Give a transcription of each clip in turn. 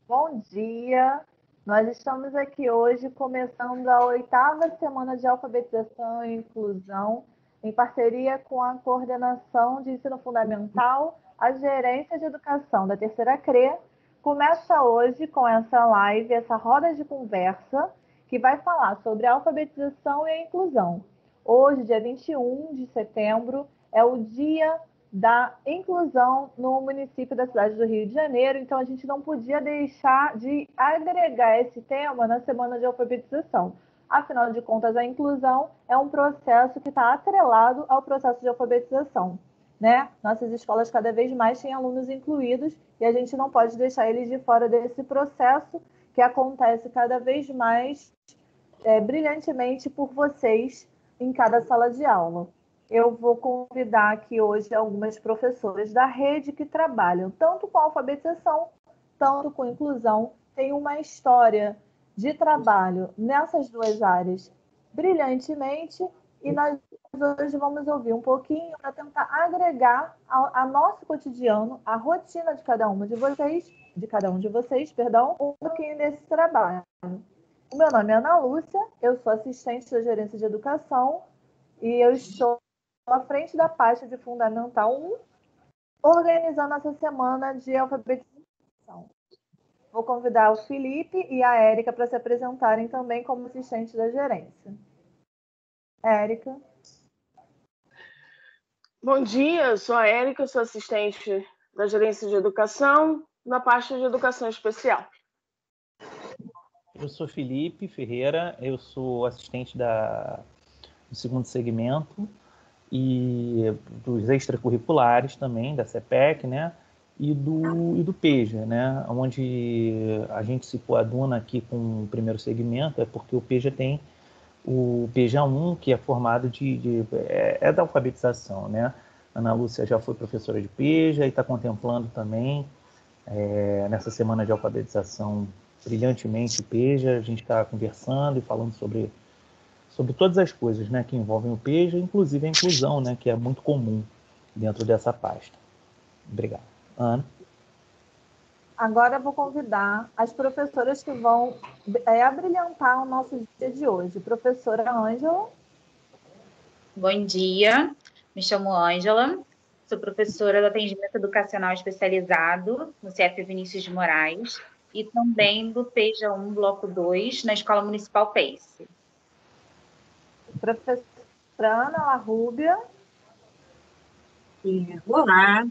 Bom dia! Nós estamos aqui hoje começando a 8ª semana de alfabetização e inclusão, em parceria com a Coordenação de Ensino Fundamental, a Gerência de Educação da Terceira CRE. Começa hoje com essa live, essa roda de conversa, que vai falar sobre a alfabetização e a inclusão. Hoje, dia 21 de setembro, é o Dia da inclusão no município da cidade do Rio de Janeiro, então a gente não podia deixar de agregar esse tema na semana de alfabetização. Afinal de contas, a inclusão é um processo que está atrelado ao processo de alfabetização, né? Nossas escolas cada vez mais têm alunos incluídos e a gente não pode deixar eles de fora desse processo que acontece cada vez mais brilhantemente por vocês em cada sala de aula. Eu vou convidar aqui hoje algumas professoras da rede que trabalham tanto com alfabetização, tanto com inclusão. Tem uma história de trabalho nessas duas áreas brilhantemente e nós hoje vamos ouvir um pouquinho para tentar agregar ao nosso cotidiano, a rotina de cada um de vocês, um pouquinho desse trabalho. O meu nome é Ana Lúcia, eu sou assistente da Gerência de Educação e eu estou à frente da pasta de Fundamental 1, organizando essa semana de alfabetização. Vou convidar o Felipe e a Érica para se apresentarem também como assistentes da gerência. Érica. Bom dia, eu sou a Érica, sou assistente da Gerência de Educação, na pasta de Educação Especial. Eu sou Felipe Ferreira, eu sou assistente do segundo segmento e dos extracurriculares também, da CEPEC, né? E do PEJA, né? Onde a gente se coaduna aqui com o primeiro segmento, é porque o PEJA tem o PEJA 1, que é formado é da alfabetização, né? Ana Lúcia já foi professora de PEJA e está contemplando também, nessa semana de alfabetização, brilhantemente o PEJA. A gente está conversando e falando sobre todas as coisas, né, que envolvem o PEJA, inclusive a inclusão, né, que é muito comum dentro dessa pasta. Obrigado. Ana? Agora eu vou convidar as professoras que vão abrilhantar o nosso dia de hoje. Professora Ângela. Bom dia, me chamo Ângela, sou professora do atendimento educacional especializado no CF Vinícius de Moraes e também do PEJA 1, Bloco 2, na Escola Municipal PACE. Professora Ana Larrúbia. Olá,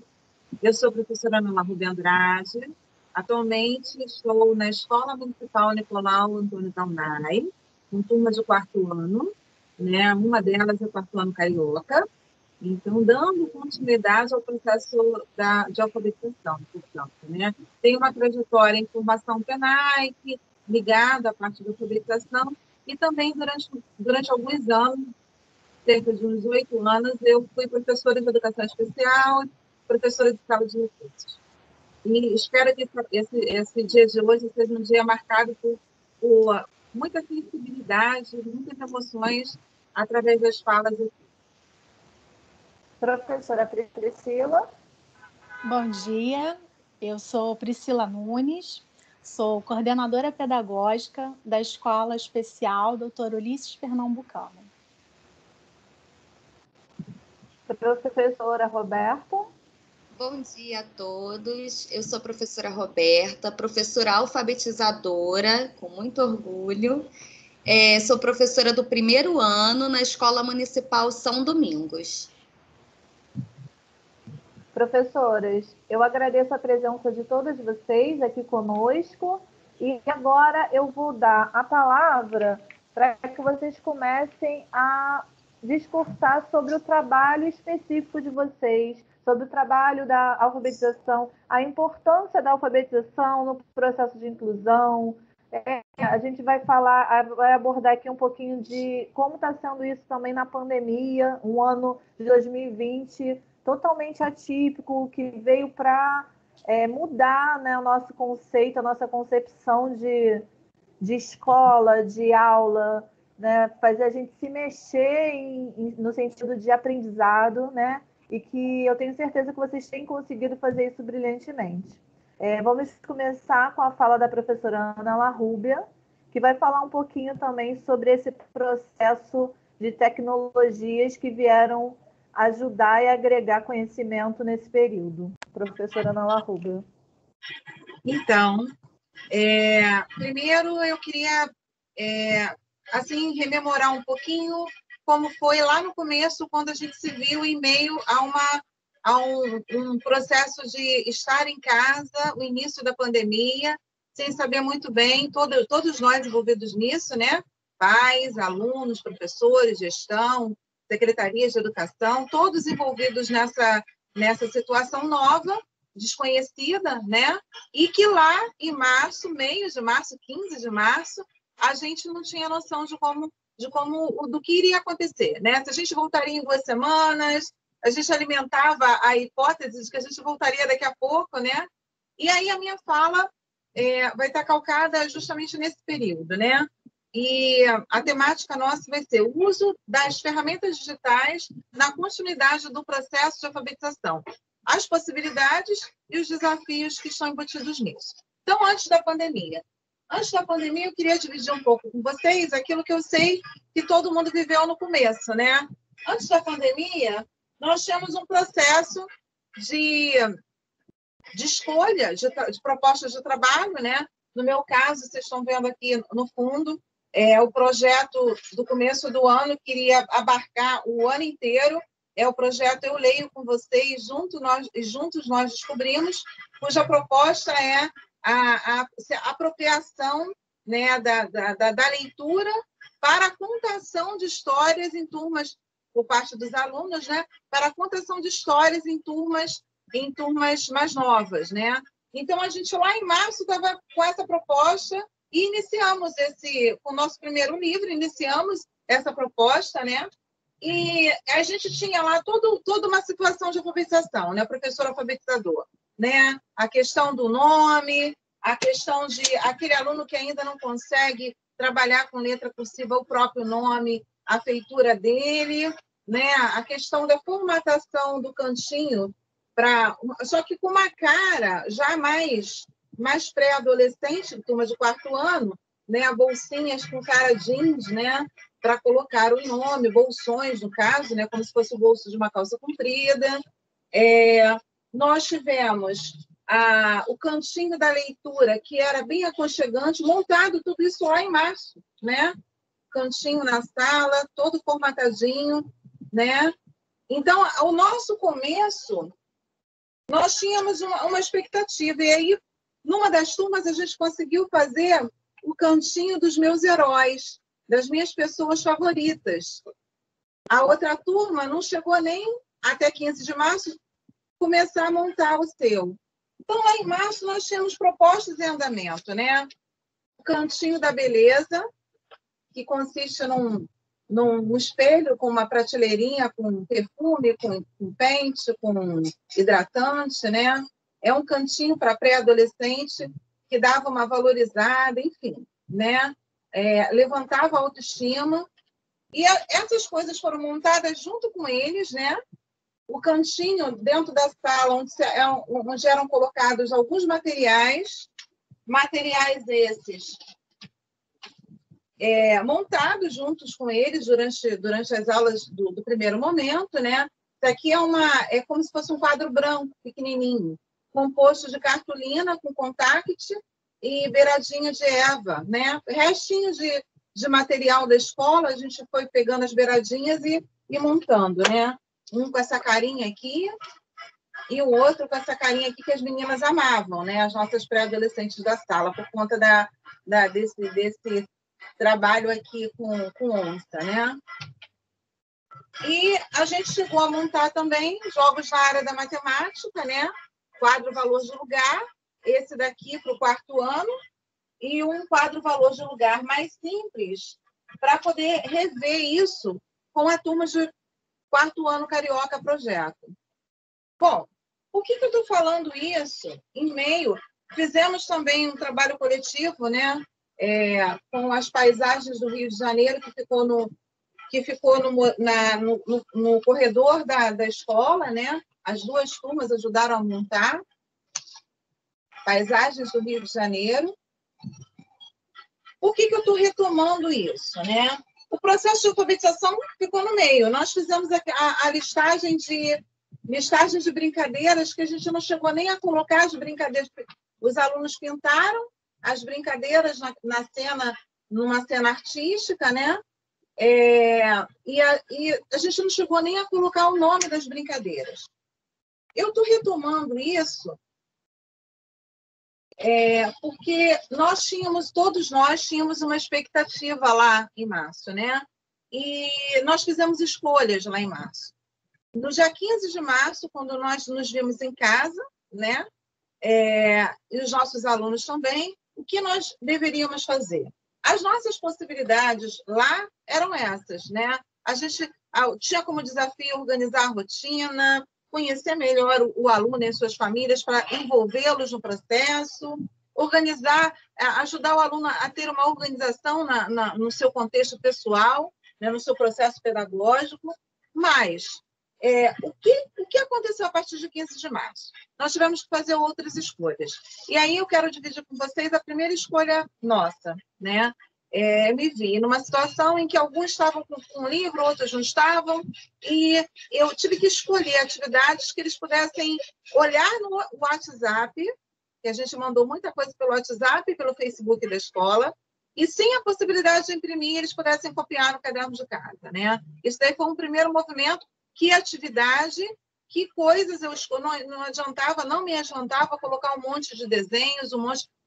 eu sou a professora Ana Larrúbia Andrade. Atualmente estou na Escola Municipal Nicolau Antônio Taunay, com turma de 4º ano, né? Uma delas é o 4º ano carioca, então dando continuidade ao processo de alfabetização, portanto, né? Tem uma trajetória em formação PENAIC, ligada à parte da alfabetização, e também durante alguns anos, cerca de uns 8 anos, eu fui professora de educação especial, professora de sala de recursos. E espero que esse dia de hoje seja um dia marcado por muita sensibilidade, muitas emoções através das falas aqui. Professora Priscila. Bom dia, eu sou Priscila Nunes, sou coordenadora pedagógica da Escola Especial Dr. Ulisses Pernambucano. Professora Roberta. Bom dia a todos, eu sou a professora Roberta, professora alfabetizadora, com muito orgulho. Sou professora do 1º ano na Escola Municipal São Domingos. Professoras, eu agradeço a presença de todas vocês aqui conosco e agora eu vou dar a palavra para que vocês comecem a discursar sobre o trabalho específico de vocês, sobre o trabalho da alfabetização, a importância da alfabetização no processo de inclusão. A gente vai abordar aqui um pouquinho de como está sendo isso também na pandemia, um ano de 2020 totalmente atípico, que veio para mudar, né, o nosso conceito, a nossa concepção de escola, de aula, né? Fazer a gente se mexer no sentido de aprendizado, né? E que eu tenho certeza que vocês têm conseguido fazer isso brilhantemente. Vamos começar com a fala da professora Ana Larrúbia, que vai falar um pouquinho também sobre esse processo de tecnologias que vieram ajudar e agregar conhecimento nesse período. Professora Ana Larrúbia. Então, primeiro eu queria assim rememorar um pouquinho como foi lá no começo, quando a gente se viu em meio a um processo de estar em casa, o início da pandemia, sem saber muito bem, todos nós envolvidos nisso, né? Pais, alunos, professores, gestão, secretarias de educação, todos envolvidos nessa situação nova, desconhecida, né? E que lá em março, meio de março, 15 de março, a gente não tinha noção do que iria acontecer, né? Se a gente voltaria em 2 semanas, a gente alimentava a hipótese de que a gente voltaria daqui a pouco, né? E aí a minha fala vai estar calcada justamente nesse período, né? E a temática nossa vai ser o uso das ferramentas digitais na continuidade do processo de alfabetização, as possibilidades e os desafios que estão embutidos nisso. Então, antes da pandemia, eu queria dividir um pouco com vocês aquilo que eu sei que todo mundo viveu no começo, né? Antes da pandemia, nós tínhamos um processo de escolha de propostas de trabalho, né? No meu caso, vocês estão vendo aqui no fundo, o projeto do começo do ano queria abarcar o ano inteiro. O projeto Eu Leio com Vocês, juntos nós descobrimos, cuja proposta é a apropriação, né, da leitura para a contação de histórias em turmas, por parte dos alunos, né, para a contação de histórias em turmas mais novas, né? Então, a gente lá em março estava com essa proposta e iniciamos com o nosso primeiro livro, iniciamos essa proposta, né? E a gente tinha lá toda uma situação de alfabetização, né? Professor alfabetizador, né? A questão do nome, a questão de aquele aluno que ainda não consegue trabalhar com letra cursiva o próprio nome, a feitura dele, né? A questão da formatação do cantinho, só que com uma cara já mais pré-adolescente, turma de 4º ano, né? Bolsinhas com cara jeans, né? Para colocar o nome, bolsões, no caso, né? Como se fosse o bolso de uma calça comprida. Nós tivemos o cantinho da leitura, que era bem aconchegante, montado tudo isso lá em março, né? Cantinho na sala, todo formatadinho, né? Então, o nosso começo, nós tínhamos uma expectativa, e aí, numa das turmas, a gente conseguiu fazer o cantinho dos meus heróis, das minhas pessoas favoritas. A outra turma não chegou nem até 15 de março começar a montar o seu. Então, lá em março, nós tínhamos propostas em andamento, né? O cantinho da beleza, que consiste num espelho com uma prateleirinha com perfume, com pente, com hidratante, né? É um cantinho para pré-adolescente que dava uma valorizada, enfim, né? Levantava a autoestima. E essas coisas foram montadas junto com eles, né? O cantinho dentro da sala, onde eram colocados alguns materiais esses montados juntos com eles durante as aulas do primeiro momento, né? Isso aqui é como se fosse um quadro branco, pequenininho, composto de cartolina com contact e beiradinha de Eva, né? Restinhos de material da escola, a gente foi pegando as beiradinhas e montando, né? Um com essa carinha aqui e o outro com essa carinha aqui que as meninas amavam, né? As nossas pré-adolescentes da sala, por conta desse trabalho aqui com onça, né? E a gente chegou a montar também jogos na área da matemática, né? Quadro valor de lugar, esse daqui para o 4º ano, e um quadro valor de lugar mais simples, para poder rever isso com a turma de 4º ano Carioca Projeto. Bom, por que eu estou falando isso em meio? Fizemos também um trabalho coletivo, né? com as paisagens do Rio de Janeiro, que ficou no corredor da escola, né? As duas turmas ajudaram a montar paisagens do Rio de Janeiro. Por que eu estou retomando isso, né? O processo de alfabetização ficou no meio. Nós fizemos a listagem de brincadeiras, que a gente não chegou nem a colocar as brincadeiras. Os alunos pintaram as brincadeiras numa cena artística, né? E a gente não chegou nem a colocar o nome das brincadeiras. Eu estou retomando isso porque todos nós tínhamos uma expectativa lá em março, né? E nós fizemos escolhas lá em março. No dia 15 de março, quando nós nos vimos em casa, né? E os nossos alunos também, o que nós deveríamos fazer? As nossas possibilidades lá eram essas, né? A gente tinha como desafio organizar a rotina, conhecer melhor o aluno e as suas famílias para envolvê-los no processo, ajudar o aluno a ter uma organização no seu contexto pessoal, né, no seu processo pedagógico. Mas o que aconteceu a partir de 15 de março? Nós tivemos que fazer outras escolhas. E aí eu quero dividir com vocês a primeira escolha nossa, né? Me vi numa situação em que alguns estavam com um livro, outros não estavam, e eu tive que escolher atividades que eles pudessem olhar no WhatsApp, que a gente mandou muita coisa pelo WhatsApp e pelo Facebook da escola, e sem a possibilidade de imprimir, eles pudessem copiar no caderno de casa, né? Isso daí foi um primeiro movimento. Que atividade, que coisas eu escolhi, não me adiantava colocar um monte de desenhos,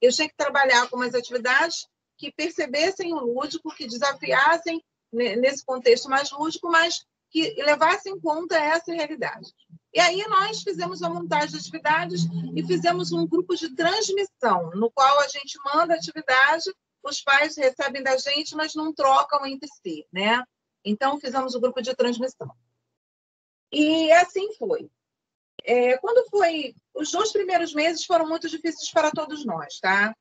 eu tinha que trabalhar com umas atividades que percebessem o lúdico, que desafiassem nesse contexto mais lúdico, mas que levassem em conta essa realidade. E aí nós fizemos uma montagem de atividades e fizemos um grupo de transmissão, no qual a gente manda a atividade, os pais recebem da gente, mas não trocam entre si, né? Então, fizemos o grupo de transmissão. E assim foi. Os 2 primeiros meses foram muito difíceis para todos nós, tá?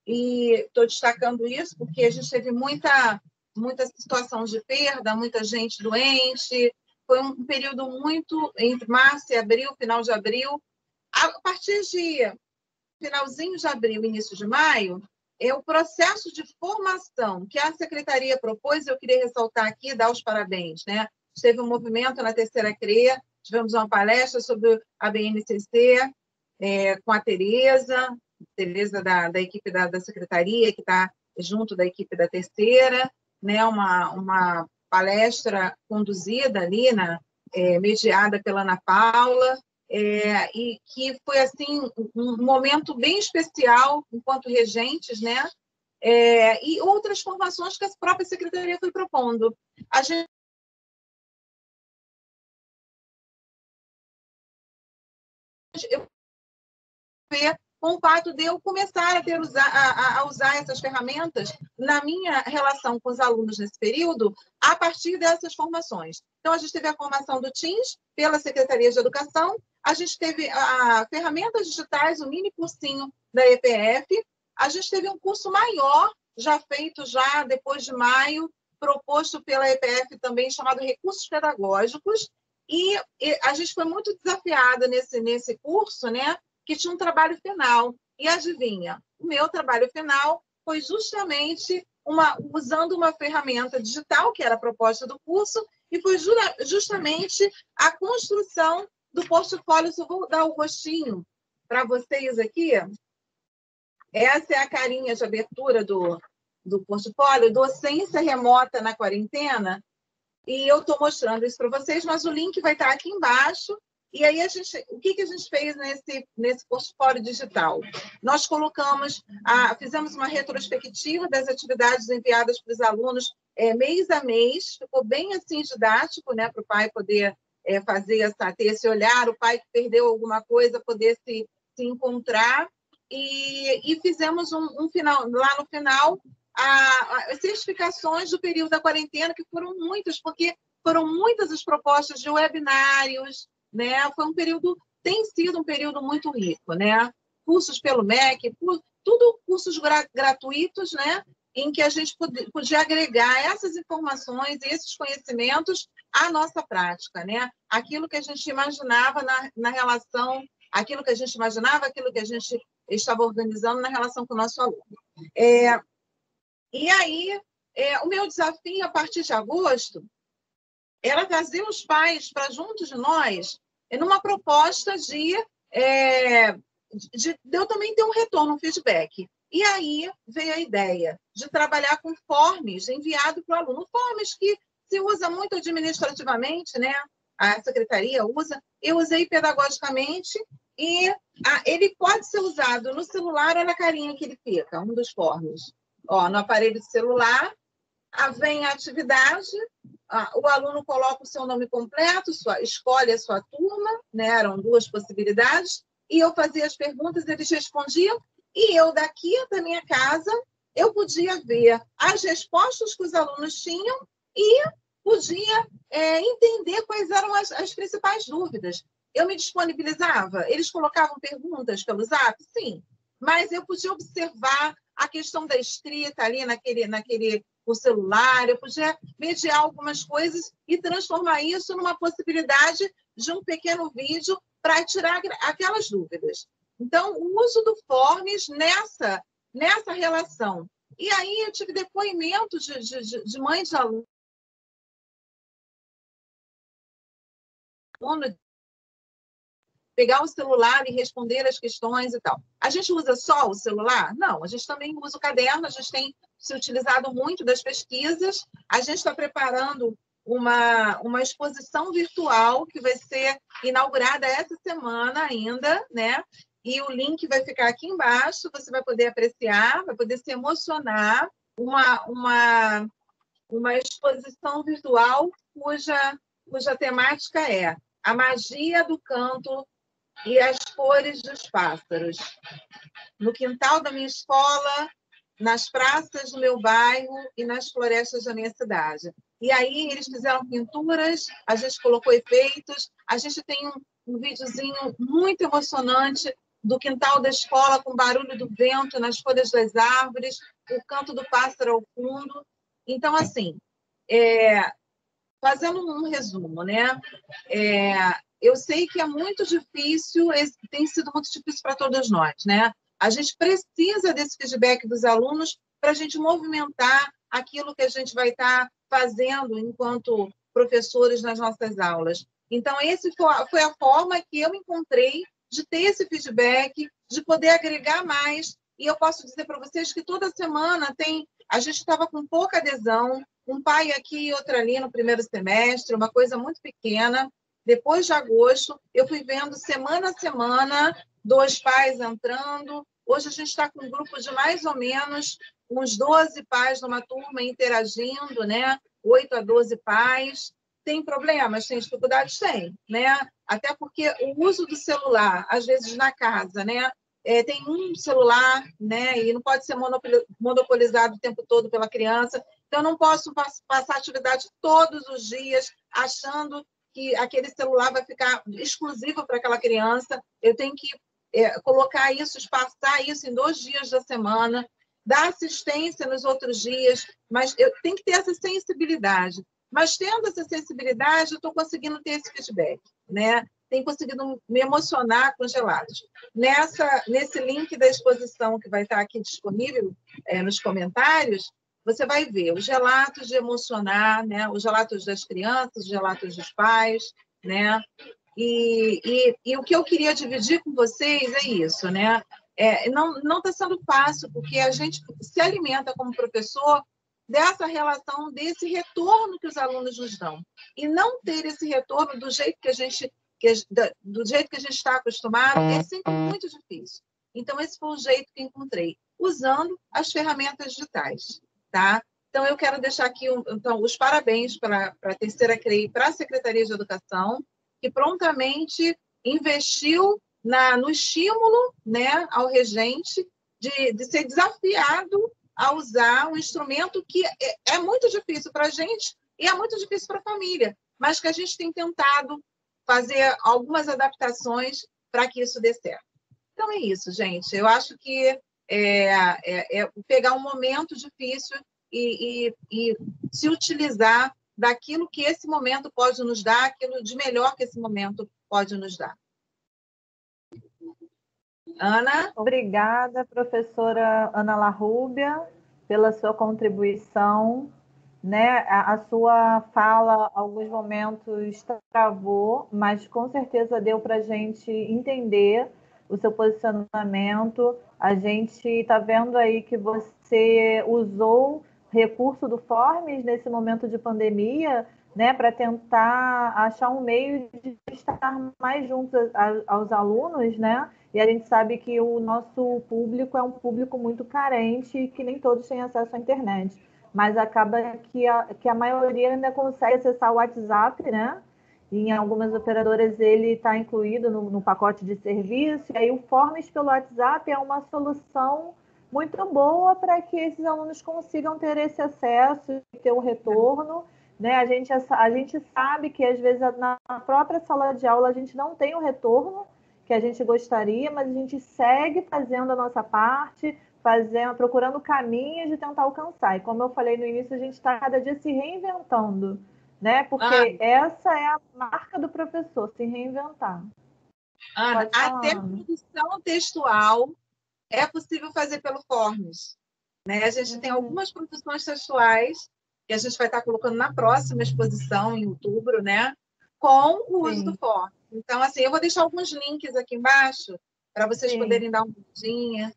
E estou destacando isso porque a gente teve muita situação de perda, muita gente doente. Foi um período muito entre março e abril, final de abril. A partir de finalzinho de abril, início de maio, o processo de formação que a Secretaria propôs, eu queria ressaltar aqui, dar os parabéns, né? Teve um movimento na terceira CREA, tivemos uma palestra sobre a BNCC com a Tereza da equipe da Secretaria, que está junto da equipe da terceira, né? Uma palestra conduzida ali, mediada pela Ana Paula, e que foi assim um momento bem especial enquanto regentes, né? E outras formações que a própria Secretaria foi propondo. A gente com o fato de eu começar a usar essas ferramentas na minha relação com os alunos nesse período, a partir dessas formações. Então, a gente teve a formação do Teams pela Secretaria de Educação, a gente teve ferramentas digitais, o mini cursinho da EPF, a gente teve um curso maior, já feito depois de maio, proposto pela EPF também, chamado Recursos Pedagógicos, e a gente foi muito desafiada nesse curso, né? Que tinha um trabalho final. E adivinha, o meu trabalho final foi justamente usando uma ferramenta digital, que era a proposta do curso, e foi justamente a construção do portfólio. Eu vou dar o rostinho para vocês aqui. Essa é a carinha de abertura do portfólio, Docência Remota na Quarentena, e eu estou mostrando isso para vocês, mas o link vai estar aqui embaixo. E aí, o que a gente fez nesse portfólio digital? Nós fizemos uma retrospectiva das atividades enviadas para os alunos mês a mês, ficou bem assim didático, né, para o pai poder ter esse olhar, o pai que perdeu alguma coisa poder se encontrar, e fizemos um final, lá no final, as certificações do período da quarentena, que foram muitas, porque foram muitas as propostas de webinários, né? Tem sido um período muito rico, né? Cursos pelo MEC, tudo cursos gratuitos, né? Em que a gente podia agregar essas informações e esses conhecimentos à nossa prática, né? Aquilo que a gente imaginava na relação, aquilo que a gente imaginava, aquilo que a gente estava organizando na relação com o nosso aluno. E aí, o meu desafio, a partir de agosto, era trazer os pais para junto de nós numa proposta de eu também ter um retorno, um feedback. E aí veio a ideia de trabalhar com forms enviado para o aluno, forms que se usa muito administrativamente, né? A secretaria usa, eu usei pedagogicamente, e ele pode ser usado no celular, olha a carinha que ele fica, um dos forms. No aparelho celular, vem a atividade, o aluno coloca o seu nome completo, escolhe a sua turma, né? Eram 2 possibilidades, e eu fazia as perguntas, eles respondiam, e eu, daqui da minha casa, eu podia ver as respostas que os alunos tinham e podia entender quais eram as principais dúvidas. Eu me disponibilizava, eles colocavam perguntas pelo Zap? Sim, mas eu podia observar a questão da escrita ali naquele o celular, eu podia mediar algumas coisas e transformar isso numa possibilidade de um pequeno vídeo para tirar aquelas dúvidas. Então, o uso do Forms nessa relação. E aí eu tive depoimentos de mães de alunos pegar o celular e responder as questões e tal. A gente usa só o celular? Não, a gente também usa o caderno, a gente tem se utilizado muito das pesquisas, a gente está preparando uma exposição virtual que vai ser inaugurada essa semana ainda, né? E o link vai ficar aqui embaixo, você vai poder apreciar, vai poder se emocionar, uma exposição virtual cuja temática é a magia do canto e as cores dos pássaros. No quintal da minha escola, nas praças do meu bairro e nas florestas da minha cidade. E aí eles fizeram pinturas, a gente colocou efeitos, a gente tem um videozinho muito emocionante do quintal da escola, com o barulho do vento nas folhas das árvores, o canto do pássaro ao fundo. Então, assim, fazendo um resumo, né? Eu sei que é muito difícil, tem sido muito difícil para todos nós, né? A gente precisa desse feedback dos alunos para a gente movimentar aquilo que a gente vai estar fazendo enquanto professores nas nossas aulas. Então, essa foi a forma que eu encontrei de ter esse feedback, de poder agregar mais. E eu posso dizer para vocês que toda semana a gente estava com pouca adesão, um pai aqui e outro ali no primeiro semestre, uma coisa muito pequena. Depois de agosto, eu fui vendo semana a semana 2 pais entrando. Hoje a gente está com um grupo de mais ou menos uns 12 pais numa turma interagindo, né? 8 a 12 pais. Tem problemas, tem dificuldades? Tem, né? Até porque o uso do celular, às vezes na casa, né? Tem um celular, né? E não pode ser monopolizado o tempo todo pela criança. Então, eu não posso passar atividade todos os dias achando que aquele celular vai ficar exclusivo para aquela criança. Eu tenho que colocar isso, espaçar isso em 2 dias da semana, dar assistência nos outros dias, mas eu tenho que ter essa sensibilidade. Mas, tendo essa sensibilidade, eu estou conseguindo ter esse feedback, né? Tenho conseguido me emocionar com os relatos. Nesse link da exposição que vai estar aqui disponível nos comentários, você vai ver os relatos de emocionar, né? Os relatos das crianças, os relatos dos pais, né? E o que eu queria dividir com vocês é isso, né? Não está sendo fácil, porque a gente se alimenta como professor dessa relação, desse retorno que os alunos nos dão. E não ter esse retorno do jeito que a gente está acostumado é sempre muito difícil. Então, esse foi o jeito que encontrei, usando as ferramentas digitais. Tá? Então, eu quero deixar aqui os parabéns para a terceira CREI, para a Secretaria de Educação, que prontamente investiu no estímulo, né, ao regente de ser desafiado a usar um instrumento que é muito difícil para a gente e é muito difícil para a família, mas que a gente tem tentado fazer algumas adaptações para que isso dê certo. Então, é isso, gente. Eu acho que pegar um momento difícil e se utilizar daquilo que esse momento pode nos dar, aquilo de melhor que esse momento pode nos dar. Ana? Obrigada, professora Ana Larrúbia, pela sua contribuição. Né? A sua fala, alguns momentos travou, mas com certeza deu para a gente entender o seu posicionamento. A gente está vendo aí que você usou recurso do Forms nesse momento de pandemia, né, para tentar achar um meio de estar mais juntos aos alunos, né? E a gente sabe que o nosso público é um público muito carente e que nem todos têm acesso à internet. Mas acaba que a maioria ainda consegue acessar o WhatsApp, né? E em algumas operadoras ele está incluído no pacote de serviço. E aí o Forms pelo WhatsApp é uma solução muito boa para que esses alunos consigam ter esse acesso e ter o retorno. Né? A gente sabe que, às vezes, na própria sala de aula, a gente não tem o retorno que a gente gostaria, mas a gente segue fazendo a nossa parte, procurando caminhos de tentar alcançar. E como eu falei no início, a gente está cada dia se reinventando, né? Porque essa é a marca do professor, se reinventar. Ana, até produção textual é possível fazer pelo Forms. Né? A gente tem algumas produções textuais que a gente vai estar colocando na próxima exposição, em outubro, né? Com o uso do Forms. Então, assim, eu vou deixar alguns links aqui embaixo para vocês poderem dar uma olhadinha.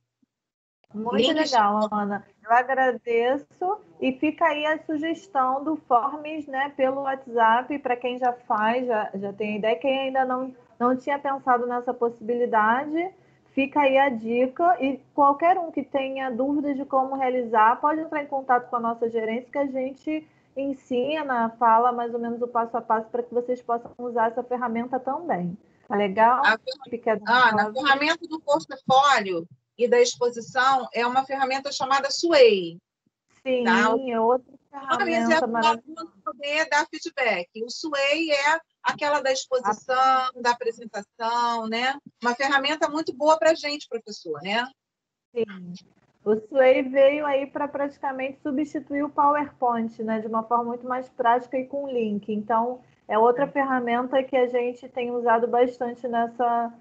Muito legal, Ana. Eu agradeço e fica aí a sugestão do Forms, né, pelo WhatsApp, para quem já faz, já tem ideia. Quem ainda não tinha pensado nessa possibilidade, fica aí a dica. E qualquer um que tenha dúvidas de como realizar, pode entrar em contato com a nossa gerência, que a gente ensina, fala mais ou menos o passo a passo para que vocês possam usar essa ferramenta também. Tá legal? A ferramenta do portfólio e da exposição é uma ferramenta chamada Sway. Sim, tá? É outra ferramenta maravilhosa. Poder dar feedback. O Sway é aquela da exposição, da apresentação, né? Uma ferramenta muito boa para a gente, professor, né? Sim. O Sway veio aí para praticamente substituir o PowerPoint, né? De uma forma muito mais prática e com link. Então, é outra ferramenta que a gente tem usado bastante nessa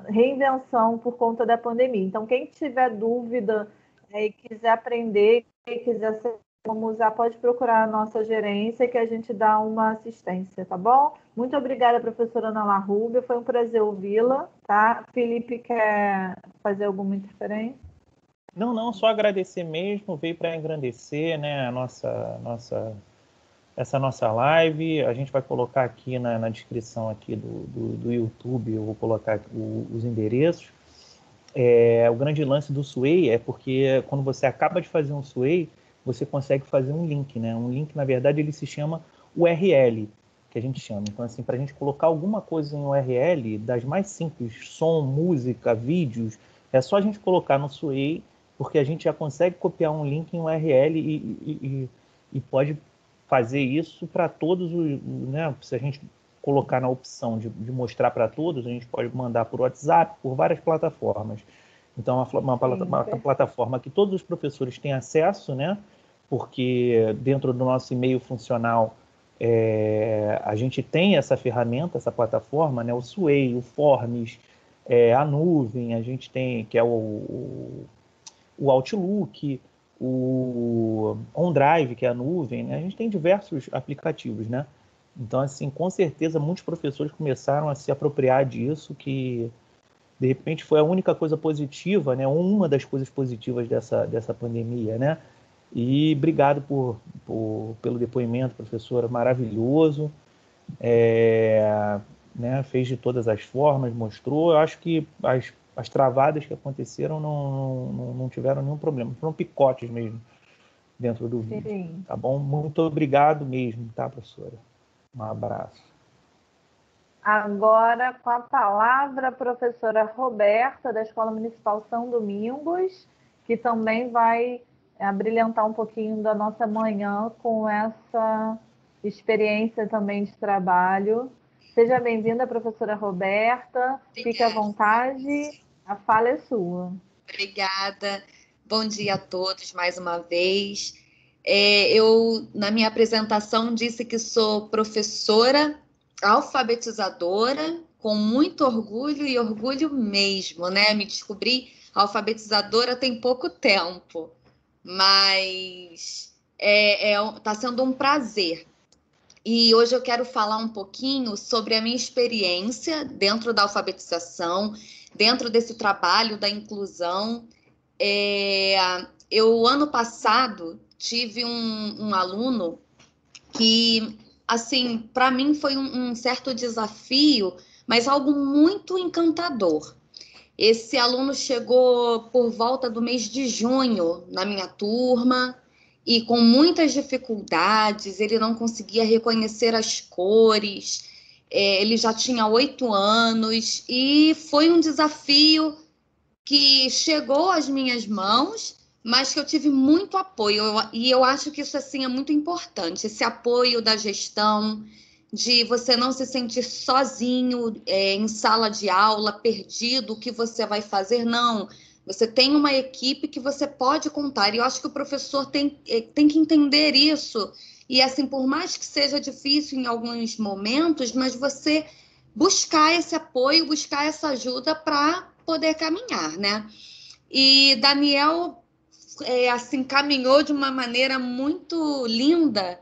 reinvenção por conta da pandemia. Então, quem tiver dúvida e quiser aprender, quem quiser saber como usar, pode procurar a nossa gerência que a gente dá uma assistência, tá bom? Muito obrigada, professora Ana Larrúbia. Foi um prazer ouvi-la, tá? Felipe, quer fazer alguma interferência? Não, só agradecer mesmo, veio para engrandecer, né, essa nossa live. A gente vai colocar aqui na descrição aqui do YouTube, eu vou colocar os endereços. O grande lance do Sway é porque quando você acaba de fazer um Sway, você consegue fazer um link, né? Um link, na verdade, ele se chama URL, que a gente chama. Então, assim, para a gente colocar alguma coisa em URL, das mais simples, som, música, vídeos, é só a gente colocar no Sway, porque a gente já consegue copiar um link em URL e pode fazer isso para todos os, né? Se a gente colocar na opção de mostrar para todos, a gente pode mandar por WhatsApp, por várias plataformas. Então, uma plataforma que todos os professores têm acesso, né? Porque dentro do nosso e-mail funcional a gente tem essa ferramenta, essa plataforma, né? O Sway, o Forms, a nuvem, a gente tem, que é o Outlook, o OneDrive, que é a nuvem, né? A gente tem diversos aplicativos, né? Então, assim, com certeza, muitos professores começaram a se apropriar disso, que, de repente, foi a única coisa positiva, né? Uma das coisas positivas dessa pandemia, né? E obrigado pelo depoimento, professora, maravilhoso. Né? Fez de todas as formas, mostrou. Eu acho que as travadas que aconteceram não tiveram nenhum problema. Foram picotes mesmo dentro do vídeo. Tá bom? Muito obrigado mesmo, tá, professora? Um abraço. Agora, com a palavra, a professora Roberta, da Escola Municipal São Domingos, que também vai brilhantar um pouquinho da nossa manhã com essa experiência também de trabalho. Seja bem-vinda, professora Roberta. Fique à vontade, a fala é sua. Obrigada. Bom dia a todos mais uma vez. Eu, na minha apresentação, disse que sou professora alfabetizadora, com muito orgulho e orgulho mesmo, né? Me descobri alfabetizadora tem pouco tempo, mas está sendo um prazer. E hoje eu quero falar um pouquinho sobre a minha experiência dentro da alfabetização, dentro desse trabalho da inclusão. Eu, ano passado, tive um aluno que, assim, para mim foi um certo desafio, mas algo muito encantador. Esse aluno chegou por volta do mês de junho na minha turma e com muitas dificuldades, ele não conseguia reconhecer as cores, ele já tinha 8 anos e foi um desafio que chegou às minhas mãos, mas que eu tive muito apoio. E eu acho que isso assim, é muito importante, esse apoio da gestão, de você não se sentir sozinho em sala de aula, perdido, o que você vai fazer, não. Você tem uma equipe que você pode contar, e eu acho que o professor tem que entender isso. E assim, por mais que seja difícil em alguns momentos, mas você buscar esse apoio, buscar essa ajuda para poder caminhar, né? E Daniel, assim, caminhou de uma maneira muito linda.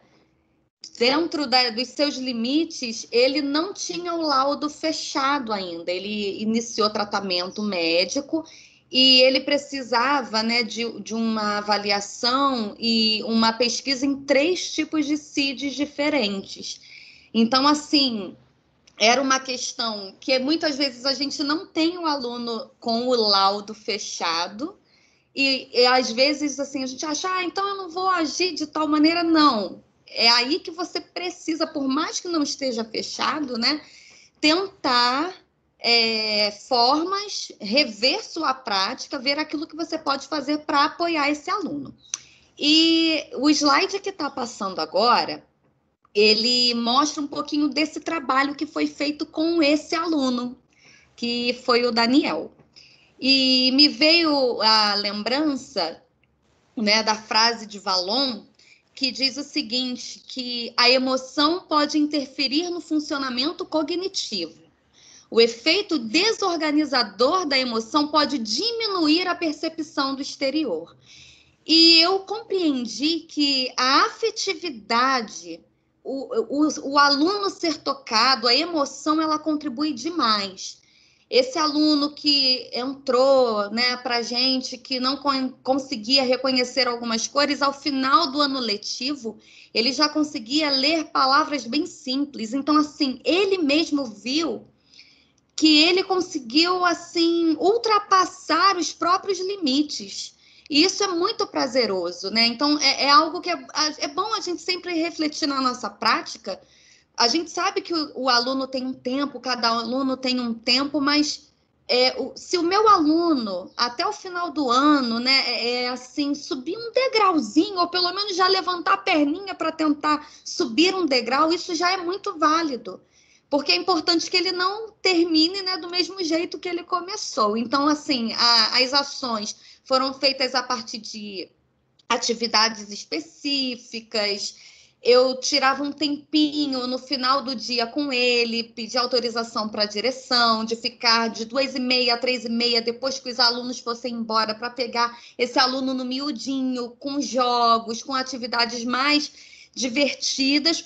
Dentro dos seus limites, ele não tinha o laudo fechado ainda. Ele iniciou tratamento médico e ele precisava, né, de uma avaliação e uma pesquisa em 3 tipos de CIDs diferentes. Então, assim, era uma questão que muitas vezes a gente não tem o aluno com o laudo fechado e às vezes assim, a gente acha, então eu não vou agir de tal maneira, não. É aí que você precisa, por mais que não esteja fechado, né, tentar formas, rever sua prática, ver aquilo que você pode fazer para apoiar esse aluno. E o slide que está passando agora, ele mostra um pouquinho desse trabalho que foi feito com esse aluno, que foi o Daniel. E me veio a lembrança, né, da frase de Vallon, que diz o seguinte, que a emoção pode interferir no funcionamento cognitivo. O efeito desorganizador da emoção pode diminuir a percepção do exterior. E eu compreendi que a afetividade, o aluno ser tocado, a emoção, ela contribui demais. Esse aluno que entrou, né, para a gente, que não conseguia reconhecer algumas cores, ao final do ano letivo, ele já conseguia ler palavras bem simples. Então, assim, ele mesmo viu que ele conseguiu, assim, ultrapassar os próprios limites. E isso é muito prazeroso, né? Então, é algo que é bom a gente sempre refletir na nossa prática. A gente sabe que o aluno tem um tempo, cada aluno tem um tempo, mas se o meu aluno, até o final do ano, né, assim, subir um degrauzinho, ou pelo menos já levantar a perninha para tentar subir um degrau, isso já é muito válido. Porque é importante que ele não termine, né, do mesmo jeito que ele começou. Então, assim, as ações foram feitas a partir de atividades específicas. Eu tirava um tempinho no final do dia com ele, pedia autorização para a direção, de ficar de 2h30 a 3h30, depois que os alunos fossem embora, para pegar esse aluno no miudinho, com jogos, com atividades mais divertidas,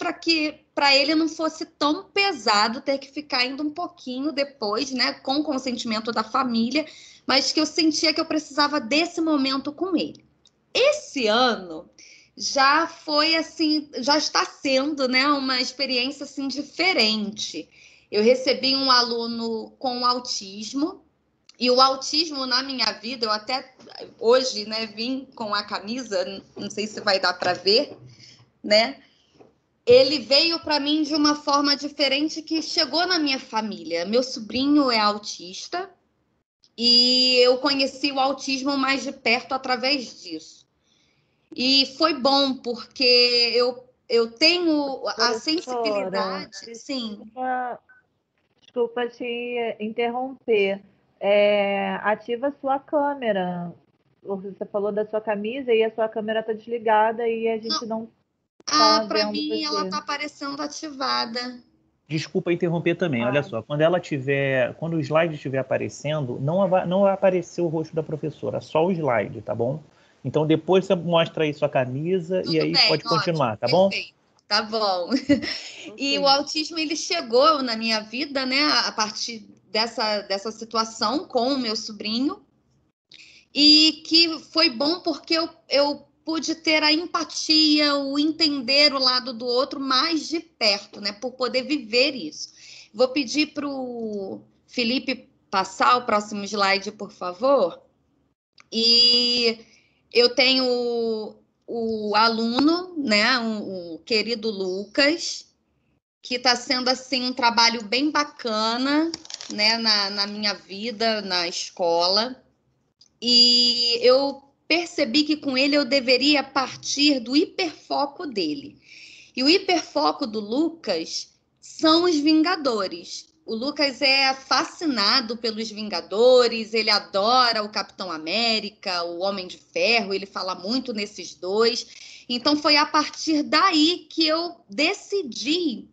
para ele não fosse tão pesado ter que ficar indo um pouquinho depois, né, com o consentimento da família, mas que eu sentia que eu precisava desse momento com ele. Esse ano já foi assim, já está sendo, né, uma experiência assim diferente. Eu recebi um aluno com autismo, e o autismo na minha vida, eu até hoje, né, vim com a camisa, não sei se vai dar para ver, né? Ele veio para mim de uma forma diferente que chegou na minha família. Meu sobrinho é autista e eu conheci o autismo mais de perto através disso. E foi bom, porque eu tenho a sensibilidade. Sim. Desculpa te interromper. ativa a sua câmera. Você falou da sua camisa e a sua câmera está desligada e a gente não está para vendo mim, ela você. está aparecendo ativada. Desculpa interromper também. Olha só, quando o slide estiver aparecendo, não vai aparecer o rosto da professora, só o slide, tá bom? Então depois você mostra aí sua camisa e aí pode continuar, tá bom? Perfeito. Tá bom. E o autismo, ele chegou na minha vida, né, a partir dessa situação com o meu sobrinho, e que foi bom porque eu pude ter a empatia, o entender o lado do outro mais de perto, né, por poder viver isso. Vou pedir para o Felipe passar o próximo slide, por favor. E eu tenho o aluno, né, o querido Lucas, que está sendo assim um trabalho bem bacana, né, na minha vida, na escola. E eu percebi que com ele eu deveria partir do hiperfoco dele. E o hiperfoco do Lucas são os Vingadores. O Lucas é fascinado pelos Vingadores, ele adora o Capitão América, o Homem de Ferro, ele fala muito nesses dois. Então foi a partir daí que eu decidi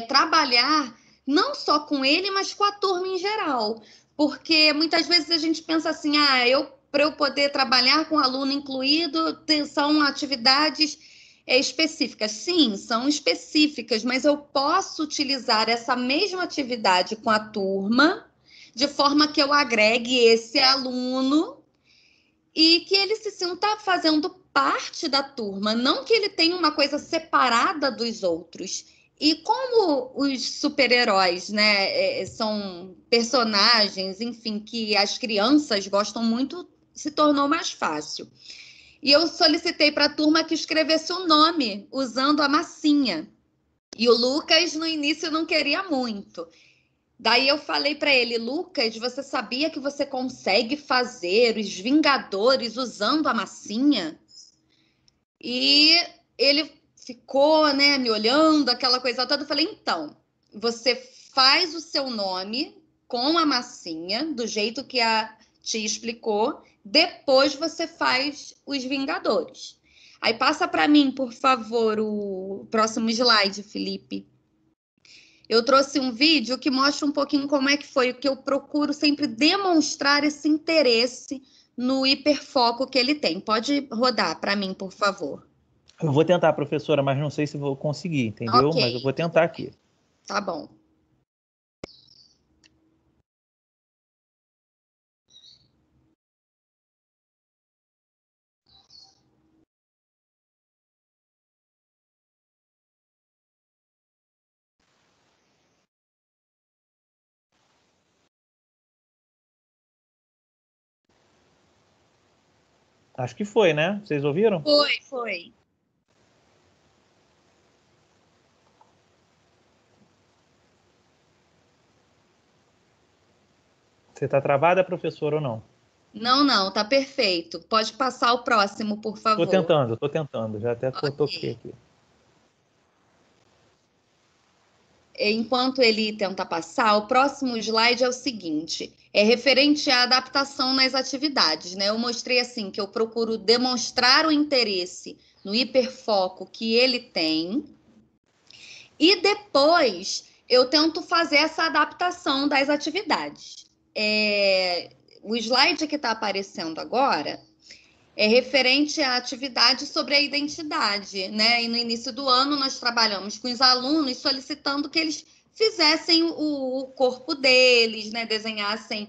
trabalhar não só com ele, mas com a turma em geral. Porque muitas vezes a gente pensa assim, para eu poder trabalhar com aluno incluído, são atividades específicas. Sim, são específicas, mas eu posso utilizar essa mesma atividade com a turma, de forma que eu agregue esse aluno e que ele se sinta fazendo parte da turma, não que ele tenha uma coisa separada dos outros. E como os super-heróis, né, são personagens, enfim, que as crianças gostam muito, se tornou mais fácil. E eu solicitei para a turma que escrevesse o nome usando a massinha. E o Lucas, no início, não queria muito. Daí eu falei para ele, Lucas, você sabia que você consegue fazer os Vingadores usando a massinha? E ele ficou, né, me olhando, aquela coisa toda. Eu falei, então, você faz o seu nome com a massinha, do jeito que a tia explicou, depois você faz os Vingadores. Aí passa para mim, por favor, o próximo slide, Felipe. Eu trouxe um vídeo que mostra um pouquinho como é que foi, o que eu procuro sempre demonstrar esse interesse no hiperfoco que ele tem. Pode rodar para mim, por favor. Eu vou tentar, professora, mas não sei se vou conseguir, entendeu? Okay. Mas eu vou tentar aqui. Tá bom. Acho que foi, né? Vocês ouviram? Foi. Você está travada, professora, ou não? Não, tá perfeito. Pode passar o próximo, por favor. Tô tentando. Já até toquei aqui. Enquanto ele tenta passar, o próximo slide é o seguinte, é referente à adaptação nas atividades, né? Eu mostrei assim, que eu procuro demonstrar o interesse no hiperfoco que ele tem e depois eu tento fazer essa adaptação das atividades. O slide que está aparecendo agora é referente à atividade sobre a identidade, né? E no início do ano nós trabalhamos com os alunos solicitando que eles fizessem o corpo deles, né? Desenhassem,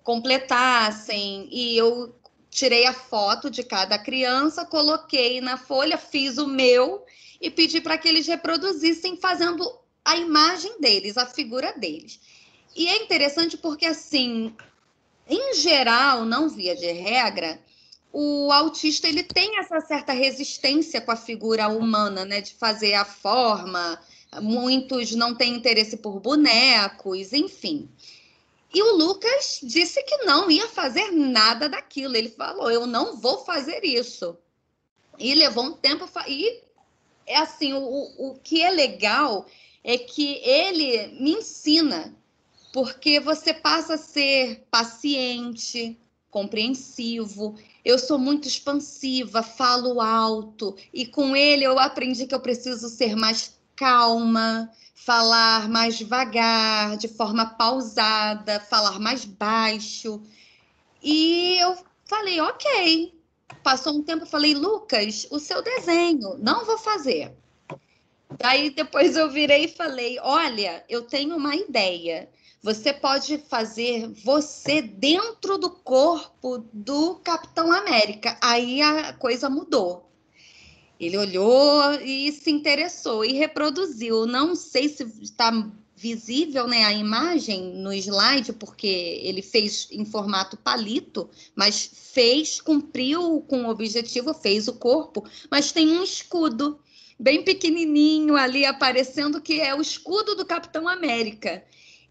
completassem, e eu tirei a foto de cada criança, coloquei na folha, fiz o meu e pedi para que eles reproduzissem fazendo a imagem deles, a figura deles. E é interessante porque, assim, em geral, não via de regra, o autista ele tem essa certa resistência com a figura humana, né? De fazer a forma, muitos não têm interesse por bonecos, enfim. E o Lucas disse que não ia fazer nada daquilo. Ele falou, eu não vou fazer isso. E levou um tempo... E, assim, o que é legal é que ele me ensina porque você passa a ser paciente, compreensivo. Eu sou muito expansiva, falo alto, e com ele eu aprendi que eu preciso ser mais calma, falar mais devagar, de forma pausada, falar mais baixo. E eu falei, ok. Passou um tempo, eu falei, Lucas, o seu desenho, não vou fazer. Daí depois eu virei e falei, olha, eu tenho uma ideia. Você pode fazer você dentro do corpo do Capitão América. Aí a coisa mudou. Ele olhou e se interessou e reproduziu. Não sei se está visível, né, a imagem no slide, porque ele fez em formato palito, mas cumpriu com o objetivo, fez o corpo, mas tem um escudo bem pequenininho ali aparecendo, que é o escudo do Capitão América.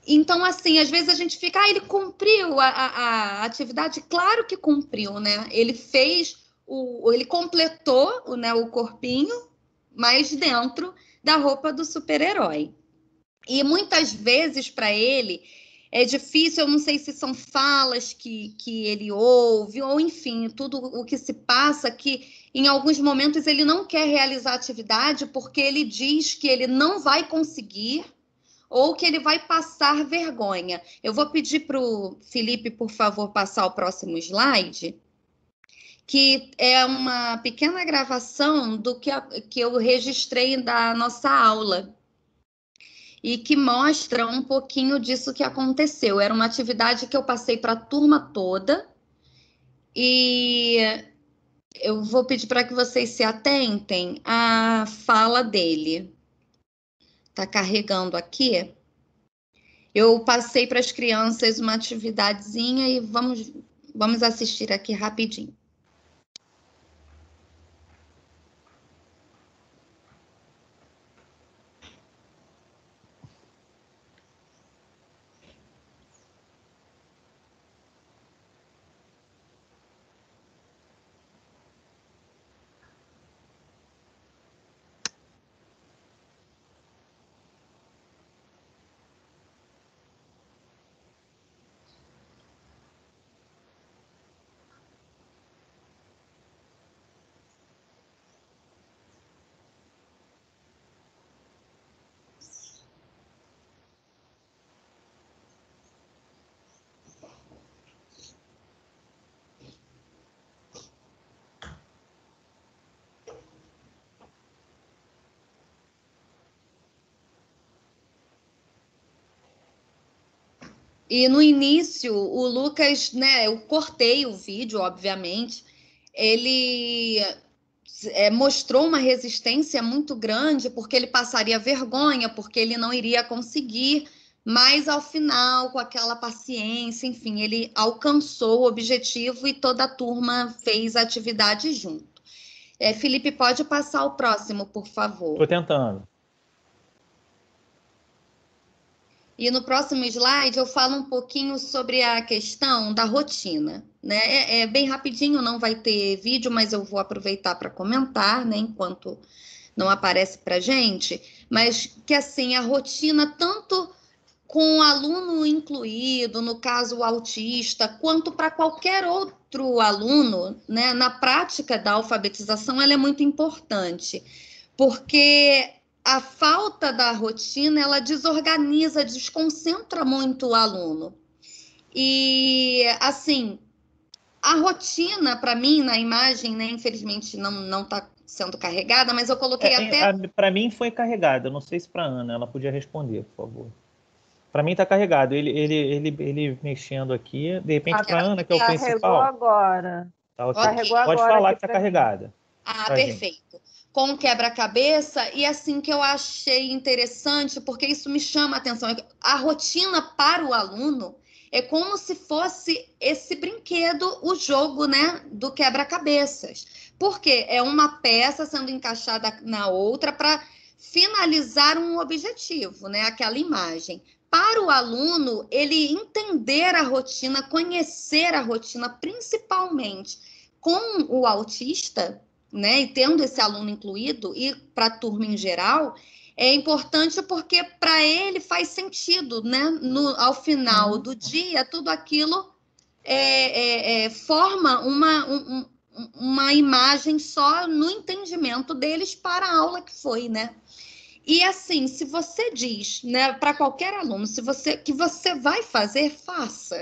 Então, assim, às vezes a gente fica, ele cumpriu a atividade? Claro que cumpriu, né? Ele ele completou, né, o corpinho, mas dentro da roupa do super-herói. E muitas vezes para ele é difícil, eu não sei se são falas que ele ouve, ou enfim, tudo o que se passa, que em alguns momentos ele não quer realizar a atividade porque ele diz que ele não vai conseguir ou que ele vai passar vergonha. Eu vou pedir para o Felipe, por favor, passar o próximo slide, que é uma pequena gravação do que eu registrei da nossa aula e que mostra um pouquinho disso que aconteceu. Era uma atividade que eu passei para a turma toda e eu vou pedir para que vocês se atentem à fala dele. Está carregando aqui. Eu passei para as crianças uma atividadezinha e vamos assistir aqui rapidinho. E no início, o Lucas, né, eu cortei o vídeo, obviamente, ele mostrou uma resistência muito grande, porque ele passaria vergonha, porque ele não iria conseguir, mas ao final, com aquela paciência, enfim, ele alcançou o objetivo e toda a turma fez a atividade junto. Felipe, pode passar o próximo, por favor. Estou tentando. E no próximo slide eu falo um pouquinho sobre a questão da rotina, né? É bem rapidinho, não vai ter vídeo, mas eu vou aproveitar para comentar, né? Enquanto não aparece para gente, mas que assim, a rotina tanto com o aluno incluído, no caso o autista, quanto para qualquer outro aluno, né? Na prática da alfabetização, ela é muito importante, porque a falta da rotina, ela desorganiza, desconcentra muito o aluno. E, assim, a rotina, para mim, na imagem, né, infelizmente não está sendo carregada, mas eu coloquei Para mim foi carregada, eu não sei se para a Ana, ela podia responder, por favor. Para mim está carregado, ele mexendo aqui, de repente para a Ana, que é o principal. Agora. Tá, okay. Carregou agora. Pode falar que está carregada. Perfeito. Gente. Com quebra-cabeça, e assim que eu achei interessante, porque isso me chama a atenção, a rotina para o aluno é como se fosse esse brinquedo, o jogo, né, do quebra-cabeças, porque é uma peça sendo encaixada na outra para finalizar um objetivo, né, aquela imagem. Para o aluno, ele entender a rotina, conhecer a rotina, principalmente com o autista, né, e tendo esse aluno incluído, e para a turma em geral, é importante porque para ele faz sentido, né? Ao final do dia, tudo aquilo forma uma imagem só no entendimento deles para a aula que foi, né? E assim, se você diz, né, para qualquer aluno, que você vai fazer, faça.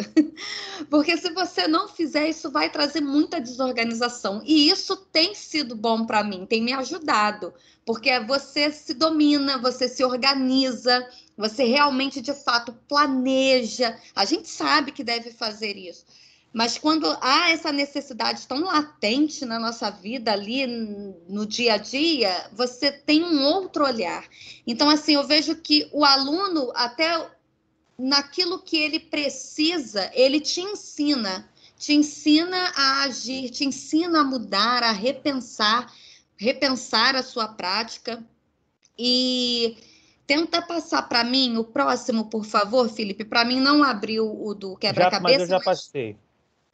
Porque se você não fizer, isso vai trazer muita desorganização. E isso tem sido bom para mim, tem me ajudado. Porque você se domina, você se organiza, você realmente, de fato, planeja. A gente sabe que deve fazer isso. Mas quando há essa necessidade tão latente na nossa vida ali, no dia a dia, você tem um outro olhar. Então, assim, eu vejo que o aluno, até naquilo que ele precisa, ele te ensina a agir, te ensina a mudar, a repensar a sua prática. E tenta passar para mim o próximo, por favor, Felipe. Para mim não abriu o do quebra-cabeça. Mas eu já passei.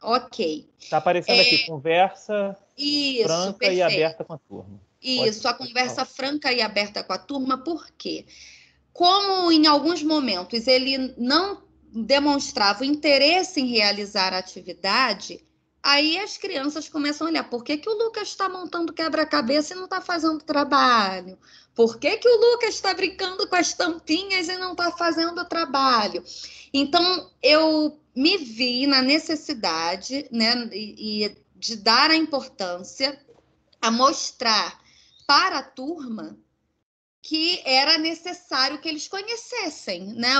Ok. Está aparecendo aqui, conversa franca perfeito. e aberta com a turma. Isso, a conversa franca e aberta com a turma, por quê? Como em alguns momentos ele não demonstrava interesse em realizar a atividade, aí as crianças começam a olhar, por que o Lucas está montando quebra-cabeça e não está fazendo trabalho? Por que o Lucas está brincando com as tampinhas e não está fazendo trabalho? Então, eu me vi na necessidade, né, de dar a importância a mostrar para a turma que era necessário que eles conhecessem, né?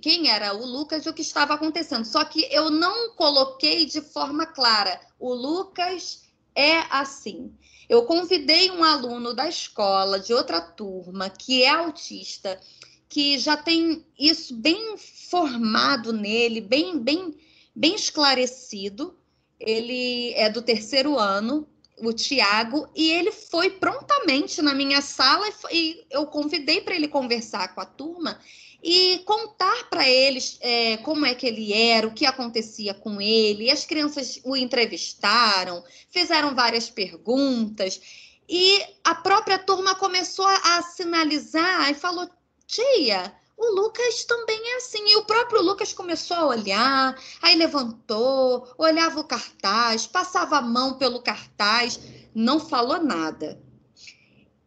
Quem era o Lucas e o que estava acontecendo. Só que eu não coloquei de forma clara. O Lucas é assim. Eu convidei um aluno da escola, de outra turma, que é autista, que já tem isso bem formado nele, bem esclarecido. Ele é do 3º ano, o Tiago, e ele foi prontamente na minha sala e eu convidei para ele conversar com a turma e contar para eles como é que ele era, o que acontecia com ele. E as crianças o entrevistaram, fizeram várias perguntas e a própria turma começou a sinalizar e falou: tia, o Lucas também é assim. E o próprio Lucas começou a olhar, aí levantou, olhava o cartaz, passava a mão pelo cartaz, não falou nada.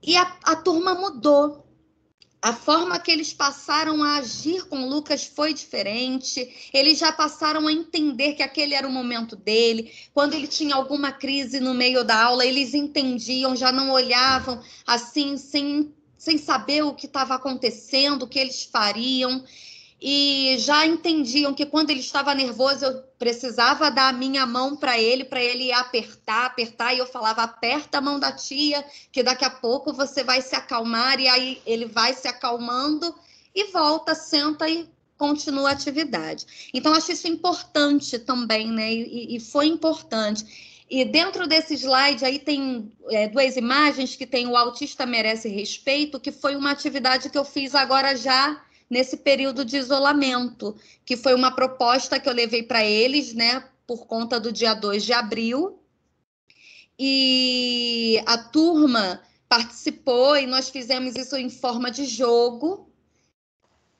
E a turma mudou. A forma que eles passaram a agir com o Lucas foi diferente. Eles já passaram a entender que aquele era o momento dele. Quando ele tinha alguma crise no meio da aula, eles entendiam, já não olhavam assim, sem saber o que estava acontecendo, o que eles fariam. E já entendiam que quando ele estava nervoso, eu precisava dar a minha mão para ele apertar, e eu falava: aperta a mão da tia, que daqui a pouco você vai se acalmar, e aí ele vai se acalmando e volta, senta e continua a atividade. Então, acho isso importante também, né? E foi importante. E dentro desse slide aí tem 2 imagens que tem o Autista Merece Respeito, que foi uma atividade que eu fiz agora já nesse período de isolamento, que foi uma proposta que eu levei para eles, né, por conta do dia 2 de abril, e a turma participou e nós fizemos isso em forma de jogo,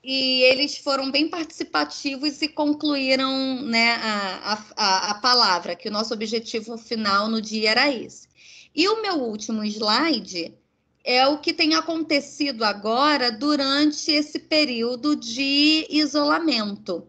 e eles foram bem participativos e concluíram, né, a palavra, que o nosso objetivo final no dia era esse. E o meu último slide é o que tem acontecido agora durante esse período de isolamento,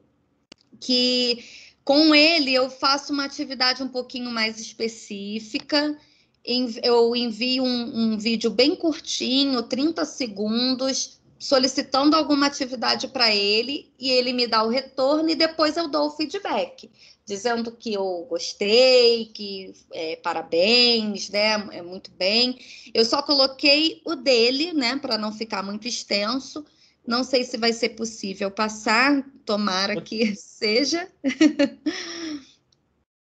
que com ele eu faço uma atividade um pouquinho mais específica, eu envio um vídeo bem curtinho, 30 segundos, solicitando alguma atividade para ele, e ele me dá o retorno e depois eu dou o feedback, dizendo que eu gostei, que parabéns, né? É muito bem. Eu só coloquei o dele, né? Para não ficar muito extenso. Não sei se vai ser possível passar, tomara que seja.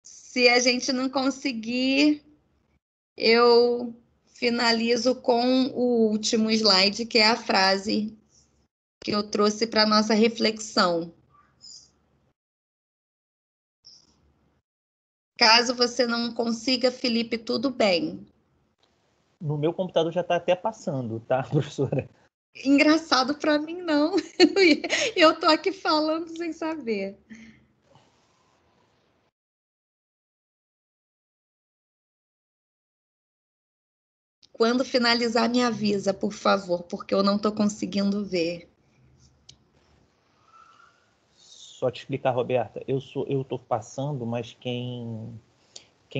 Se a gente não conseguir, eu finalizo com o último slide, que é a frase que eu trouxe para a nossa reflexão. Caso você não consiga, Felipe, tudo bem. No meu computador já está até passando, tá, professora? engraçado para mim, não. Eu tô aqui falando sem saber. Quando finalizar, me avisa, por favor, porque eu não estou conseguindo ver. Só te explicar, Roberta, eu tô passando, mas quem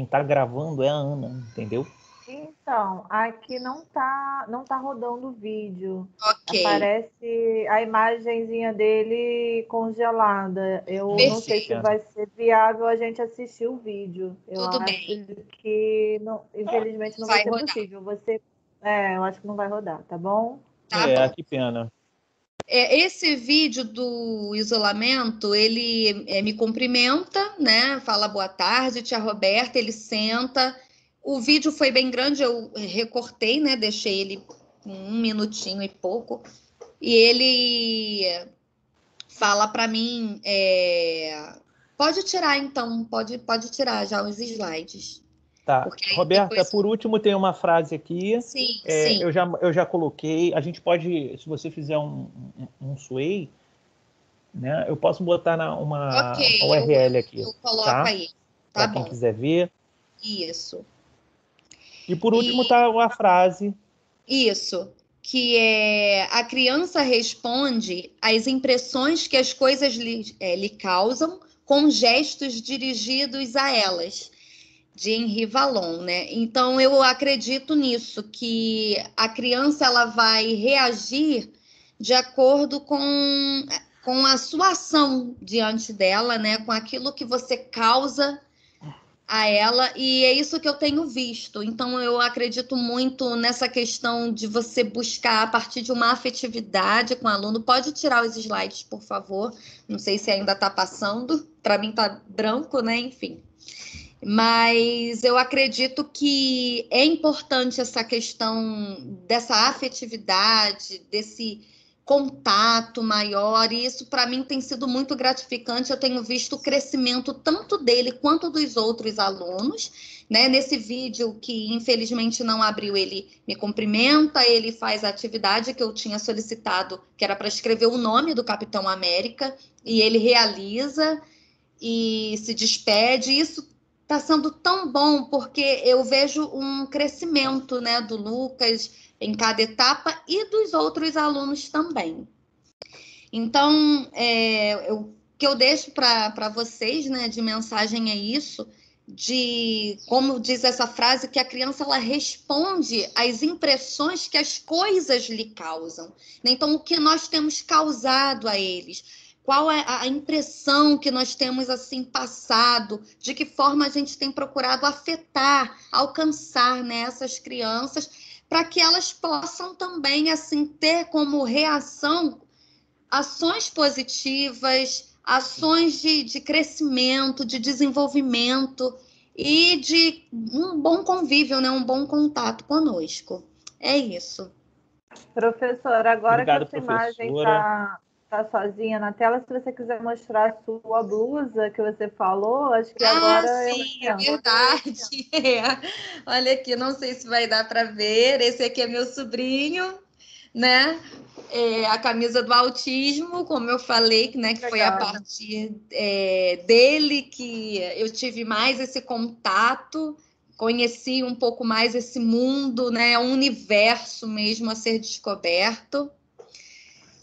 tá gravando é a Ana, entendeu? Então, aqui não tá rodando o vídeo. Ok. Aparece a imagenzinha dele congelada. Eu não sei se Perfeito. vai ser viável a gente assistir o vídeo. Eu Tudo acho bem. que, infelizmente, não vai Vai ser rodar. possível. Eu acho que não vai rodar, tá bom? Tá bom. Que pena. Esse vídeo do isolamento, ele me cumprimenta, né? Fala boa tarde, tia Roberta, ele senta. O vídeo foi bem grande, eu recortei, né? Deixei ele com 1 minutinho e pouco. E ele fala para mim, pode tirar então, pode tirar já os slides. Tá. Porque Roberta, depois... por último, tem uma frase aqui. Sim. Eu já coloquei. A gente pode, se você fizer um sway, né? Eu posso botar uma URL aqui. Eu coloco tá? aí. Tá Para bom. quem quiser ver. Isso. E por último tá a frase. Isso. Que a criança responde às impressões que as coisas lhe causam com gestos dirigidos a elas, de Henri Vallon, né? Então eu acredito nisso, que a criança ela vai reagir de acordo com a sua ação diante dela, né? Com aquilo que você causa a ela, e é isso que eu tenho visto. Então, eu acredito muito nessa questão de você buscar a partir de uma afetividade com o aluno. Pode tirar os slides, por favor. Não sei se ainda está passando. Para mim está branco, né? Enfim. Mas eu acredito que é importante essa questão dessa afetividade, desse contato maior, e isso para mim tem sido muito gratificante. Eu tenho visto o crescimento tanto dele quanto dos outros alunos, né? Nesse vídeo que infelizmente não abriu, ele me cumprimenta, ele faz a atividade que eu tinha solicitado, que era para escrever o nome do Capitão América, e ele realiza e se despede. Isso está sendo tão bom, porque eu vejo um crescimento, né, do Lucas em cada etapa e dos outros alunos também. Então, o que eu deixo para vocês, né, de mensagem é isso, de como diz essa frase, que a criança ela responde às impressões que as coisas lhe causam. Então, o que nós temos causado a eles? Qual é a impressão que nós temos assim passado? De que forma a gente tem procurado afetar, alcançar, né, essas crianças, para que elas possam também assim ter como reação ações positivas, ações de crescimento, de desenvolvimento e de um bom convívio, né, um bom contato conosco. É isso. Professora, agora Obrigado, que a sua imagem professora. tá sozinha na tela, se você quiser mostrar a sua blusa que você falou, acho que agora sim, é verdade. Olha aqui, não sei se vai dar para ver. Esse aqui é meu sobrinho, né? A camisa do autismo, como eu falei, né? Que foi a partir dele que eu tive mais esse contato, conheci um pouco mais esse mundo, né? Um universo mesmo a ser descoberto.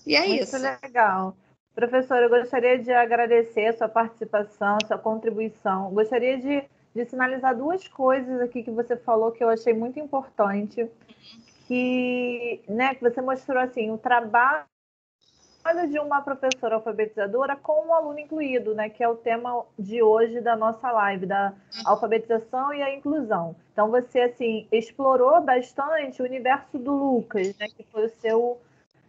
E é muito isso. Legal. Professora, eu gostaria de agradecer a sua participação, a sua contribuição. Gostaria de sinalizar duas coisas aqui que você falou que eu achei muito importante, que você mostrou assim, o trabalho de uma professora alfabetizadora com um aluno incluído, né, que é o tema de hoje da nossa live, da alfabetização e a inclusão. Então, você assim explorou bastante o universo do Lucas, né, que foi o seu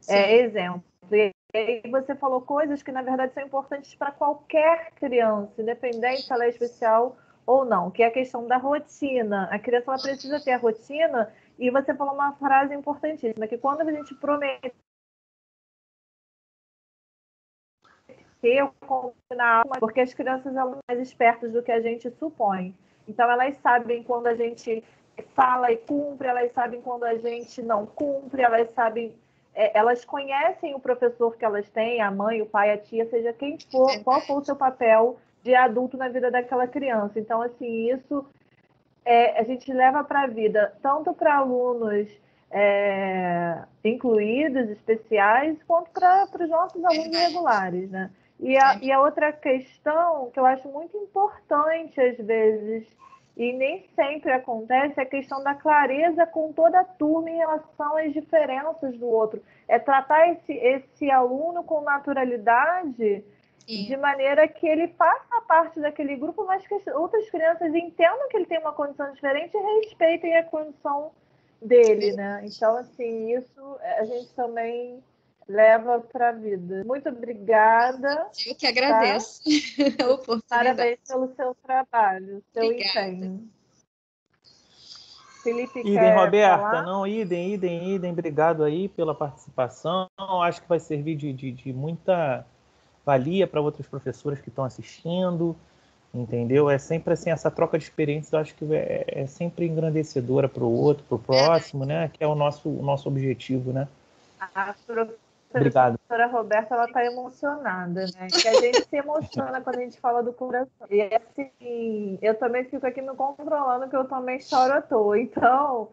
exemplo. E aí você falou coisas que, na verdade, são importantes para qualquer criança, independente se ela é especial ou não, que é a questão da rotina. A criança ela precisa ter a rotina, e você falou uma frase importantíssima, que quando a gente prometeu combinar, porque as crianças elas são mais espertas do que a gente supõe. Então, elas sabem quando a gente fala e cumpre, elas sabem quando a gente não cumpre, elas sabem elas conhecem o professor que elas têm, a mãe, o pai, a tia, seja quem for, qual for o seu papel de adulto na vida daquela criança. Então, assim, isso a gente leva para a vida, tanto para alunos incluídos, especiais, quanto para os nossos alunos regulares, né? E a outra questão que eu acho muito importante, às vezes, e nem sempre acontece, é a questão da clareza com toda a turma em relação às diferenças do outro. É tratar esse aluno com naturalidade, de maneira que ele faça parte daquele grupo, mas que as outras crianças entendam que ele tem uma condição diferente e respeitem a condição dele, né? Então, assim, isso a gente também leva para a vida. Muito obrigada. Eu que agradeço a oportunidade. Parabéns pelo seu trabalho, seu Obrigada. empenho. Felipe, Idem, quer Roberta. falar? Não, idem. Obrigado aí pela participação. Acho que vai servir de muita valia para outras professoras que estão assistindo, entendeu? É sempre assim, essa troca de experiências, eu acho que é sempre engrandecedora para o outro, para o próximo, né? Que é o nosso objetivo, né? A Obrigado. professora Roberta, ela está emocionada, né? Que a gente se emociona quando a gente fala do coração. E assim, eu também fico aqui me controlando, que eu também choro à toa. Então,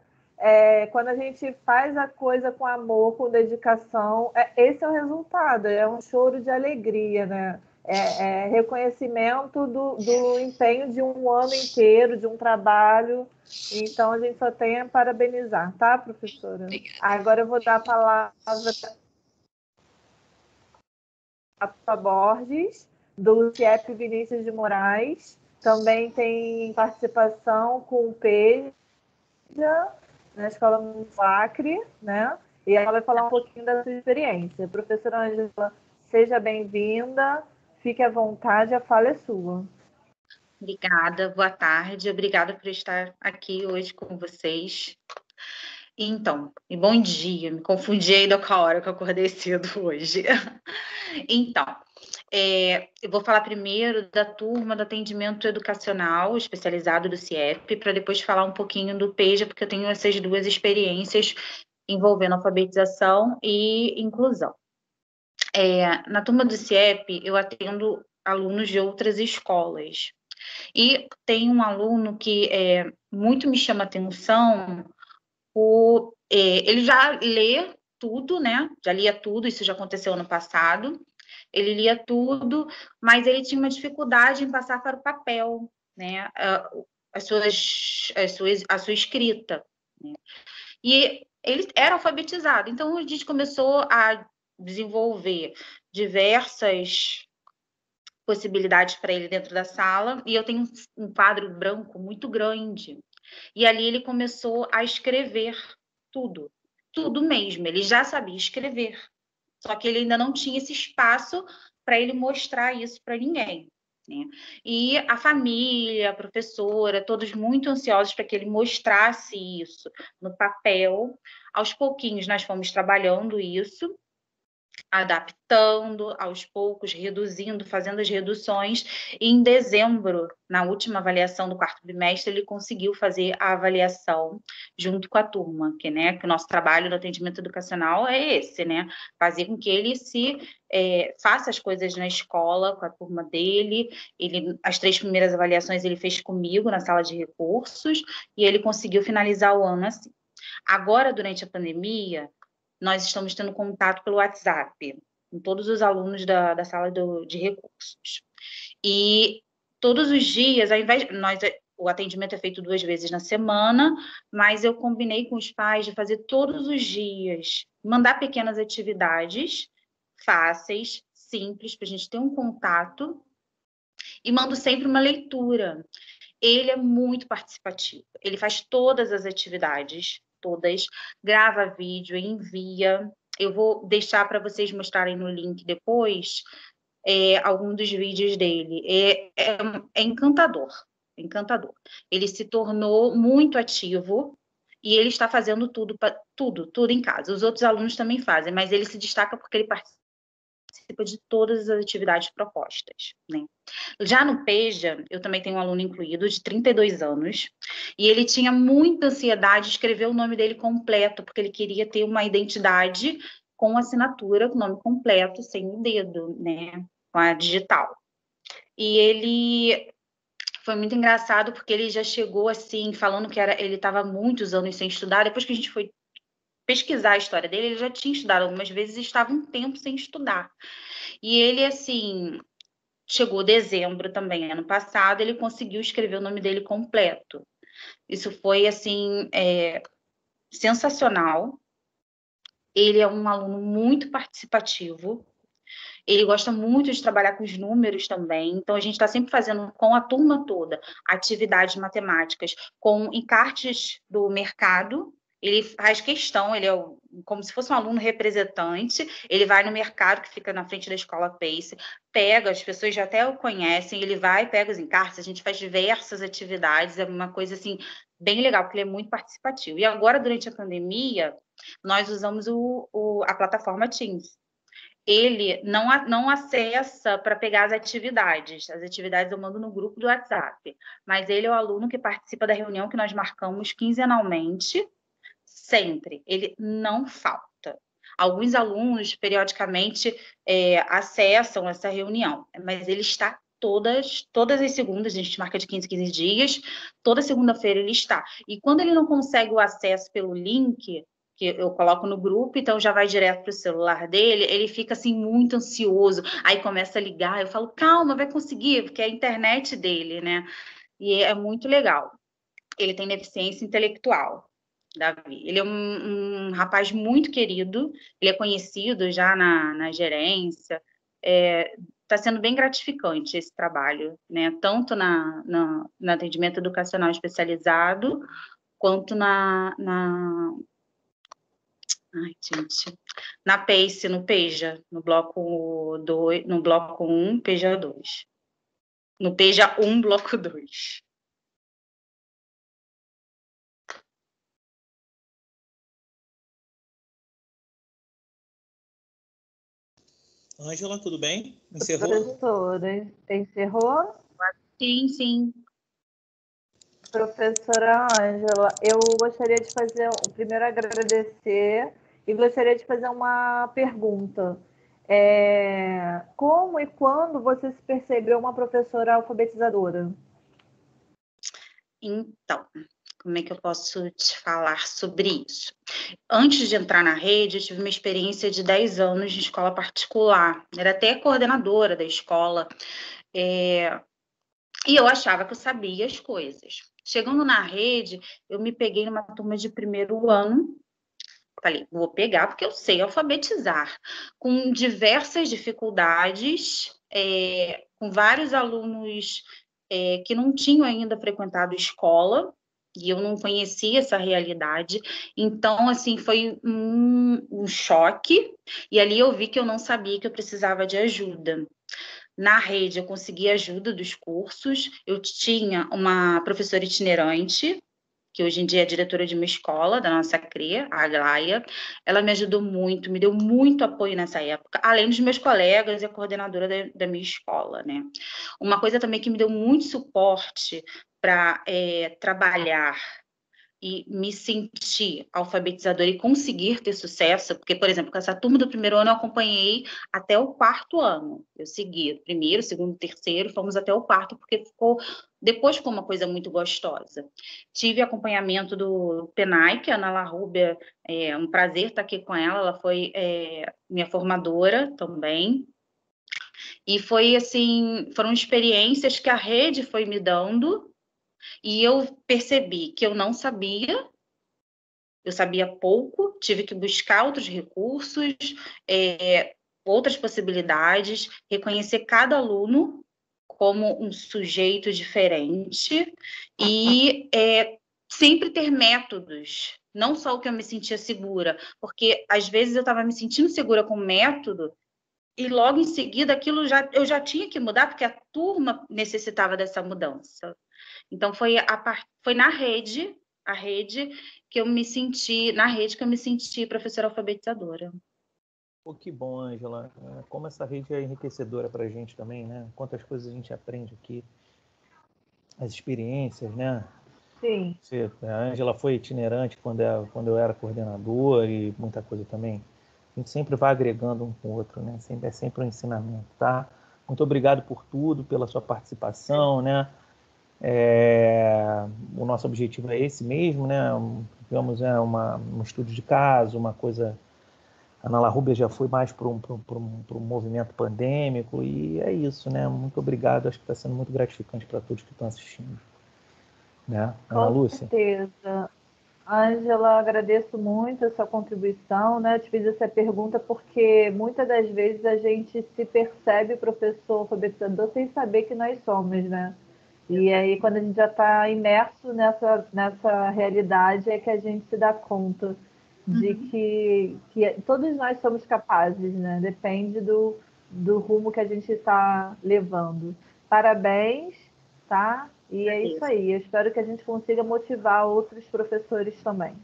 quando a gente faz a coisa com amor, com dedicação, esse é o resultado, é um choro de alegria, né? É reconhecimento do empenho de um ano inteiro, de um trabalho. Então, a gente só tem a parabenizar, tá, professora? Obrigada. Agora eu vou dar a palavra a Borges, do CIEP Vinícius de Moraes. Também tem participação com o PEJA, na Escola Municipal Acre, né? E ela vai falar um pouquinho da sua experiência. Professora Ângela, seja bem-vinda, fique à vontade, a fala é sua. Obrigada, boa tarde, obrigada por estar aqui hoje com vocês. Então, e bom dia, me confundi ainda com a hora que eu acordei cedo hoje. Então, eu vou falar primeiro da turma do atendimento educacional especializado do CIEP, para depois falar um pouquinho do PEJA, porque eu tenho essas duas experiências envolvendo alfabetização e inclusão. Na turma do CIEP, eu atendo alunos de outras escolas. E tem um aluno que muito me chama atenção, ele já lê tudo, né? Já lia tudo, isso já aconteceu ano passado. Ele lia tudo, mas ele tinha uma dificuldade em passar para o papel, né? A sua escrita, né? E ele era alfabetizado, então a gente começou a desenvolver diversas possibilidades para ele dentro da sala, e eu tenho um quadro branco muito grande, e ali ele começou a escrever tudo mesmo, ele já sabia escrever, só que ele ainda não tinha esse espaço para ele mostrar isso para ninguém, né? E a família, a professora, todos muito ansiosos para que ele mostrasse isso no papel. Aos pouquinhos nós fomos trabalhando isso, adaptando aos poucos, reduzindo, fazendo as reduções, e em dezembro, na última avaliação do quarto bimestre, ele conseguiu fazer a avaliação junto com a turma, que o nosso trabalho no atendimento educacional é esse, né? Fazer com que ele faça as coisas na escola, com a turma dele. As 3 primeiras avaliações ele fez comigo na sala de recursos, e ele conseguiu finalizar o ano assim. Agora, durante a pandemia, nós estamos tendo contato pelo WhatsApp com todos os alunos da sala de recursos. E todos os dias, ao invés o atendimento é feito 2 vezes na semana, mas eu combinei com os pais de fazer todos os dias, mandar pequenas atividades fáceis, simples, para a gente ter um contato, e mando sempre uma leitura. Ele é muito participativo, ele faz todas as atividades, todas, grava vídeo, envia. Eu vou deixar para vocês mostrarem no link depois algum dos vídeos dele. É encantador, encantador. Ele se tornou muito ativo e ele está fazendo tudo em casa. Os outros alunos também fazem, mas ele se destaca porque ele participa de todas as atividades propostas, né? Já no PEJA, eu também tenho um aluno incluído de 32 anos, e ele tinha muita ansiedade de escrever o nome dele completo, porque ele queria ter uma identidade com assinatura, com o nome completo, sem o dedo, né? Com a digital. E ele foi muito engraçado porque ele já chegou assim, falando que ele estava muitos anos sem estudar. Depois que a gente foi pesquisar a história dele, ele já tinha estudado algumas vezes e estava um tempo sem estudar. E ele, assim, chegou dezembro também, ano passado, ele conseguiu escrever o nome dele completo. Isso foi, assim, sensacional. Ele é um aluno muito participativo. Ele gosta muito de trabalhar com os números também. Então, a gente está sempre fazendo com a turma toda atividades matemáticas com encartes do mercado. Ele faz questão, ele é como se fosse um aluno representante. Ele vai no mercado que fica na frente da escola Pace, pega, as pessoas já até o conhecem, ele vai, pega os encartes, a gente faz diversas atividades, é uma coisa assim bem legal, porque ele é muito participativo. E agora, durante a pandemia, nós usamos a plataforma Teams. Ele não acessa para pegar as atividades. As atividades eu mando no grupo do WhatsApp. Mas ele é o aluno que participa da reunião que nós marcamos quinzenalmente, sempre. Ele não falta. Alguns alunos, periodicamente, acessam essa reunião, mas ele está todas as segundas, a gente marca de 15 em 15 dias, toda segunda-feira ele está. E quando ele não consegue o acesso pelo link que eu coloco no grupo, então já vai direto para o celular dele, ele fica assim muito ansioso, aí começa a ligar, eu falo, calma, vai conseguir, porque é a internet dele, né? E é muito legal. Ele tem deficiência intelectual, Davi. Ele é um rapaz muito querido, ele é conhecido já na gerência, está sendo bem gratificante esse trabalho, né? Tanto no atendimento educacional especializado, quanto Ai, gente. Na PACE, no PEJA, no bloco 2, no bloco 1, PEJA 2. No PEJA 1, bloco 2. Ângela, tudo bem? Encerrou? Professora, encerrou? Sim, sim. Professora Ângela, eu gostaria de primeiro agradecer e gostaria de fazer uma pergunta. Como e quando você se percebeu uma professora alfabetizadora? Então, como é que eu posso te falar sobre isso? Antes de entrar na rede, eu tive uma experiência de 10 anos de escola particular. Era até coordenadora da escola. E eu achava que eu sabia as coisas. Chegando na rede, eu me peguei numa turma de primeiro ano. Falei, vou pegar porque eu sei alfabetizar. Com diversas dificuldades, com vários alunos que não tinham ainda frequentado escola, e eu não conhecia essa realidade. Então, assim, foi um choque. E ali eu vi que eu não sabia que eu precisava de ajuda. Na rede, eu consegui ajuda dos cursos. Eu tinha uma professora itinerante, que hoje em dia é diretora de uma escola da nossa CRE, a Aglaia. Ela me ajudou muito, me deu muito apoio nessa época, além dos meus colegas e a coordenadora da minha escola, né? Uma coisa também que me deu muito suporte para trabalhar e me sentir alfabetizadora e conseguir ter sucesso, porque, por exemplo, com essa turma do primeiro ano eu acompanhei até o quarto ano. Eu segui primeiro, segundo, terceiro, fomos até o quarto, porque depois ficou uma coisa muito gostosa. Tive acompanhamento do PENAI, que é a Ana Larrubia, um prazer estar aqui com ela foi minha formadora também. E foi assim, foram experiências que a rede foi me dando, e eu percebi que eu não sabia, eu sabia pouco, tive que buscar outros recursos, outras possibilidades, reconhecer cada aluno como um sujeito diferente e sempre ter métodos, não só o que eu me sentia segura, porque às vezes eu estava me sentindo segura com o método e logo em seguida eu já tinha que mudar, porque a turma necessitava dessa mudança. Então, foi na rede, que eu me senti professora alfabetizadora. Pô, que bom, Ângela. Como essa rede é enriquecedora para a gente também, né? Quantas coisas a gente aprende aqui, as experiências, né? Sim. A Ângela foi itinerante quando eu era coordenador e muita coisa também a gente sempre vai agregando um com o outro, né? É sempre um ensinamento, tá? Muito obrigado por tudo, pela sua participação, né? O nosso objetivo é esse mesmo, né? Digamos, um estudo de caso, uma coisa. A Ana La Rúbia já foi mais para um movimento pandêmico, e é isso, né? Muito obrigado, acho que está sendo muito gratificante para todos que estão assistindo. Né? Ana Lúcia? Com certeza. Ângela, agradeço muito a sua contribuição, né? Eu te fiz essa pergunta porque muitas das vezes a gente se percebe professor alfabetizador sem saber que nós somos, né? E aí, quando a gente já está imerso nessa realidade, é que a gente se dá conta de que todos nós somos capazes, né? Depende do rumo que a gente está levando. Parabéns, tá? E é isso aí. Eu espero que a gente consiga motivar outros professores também.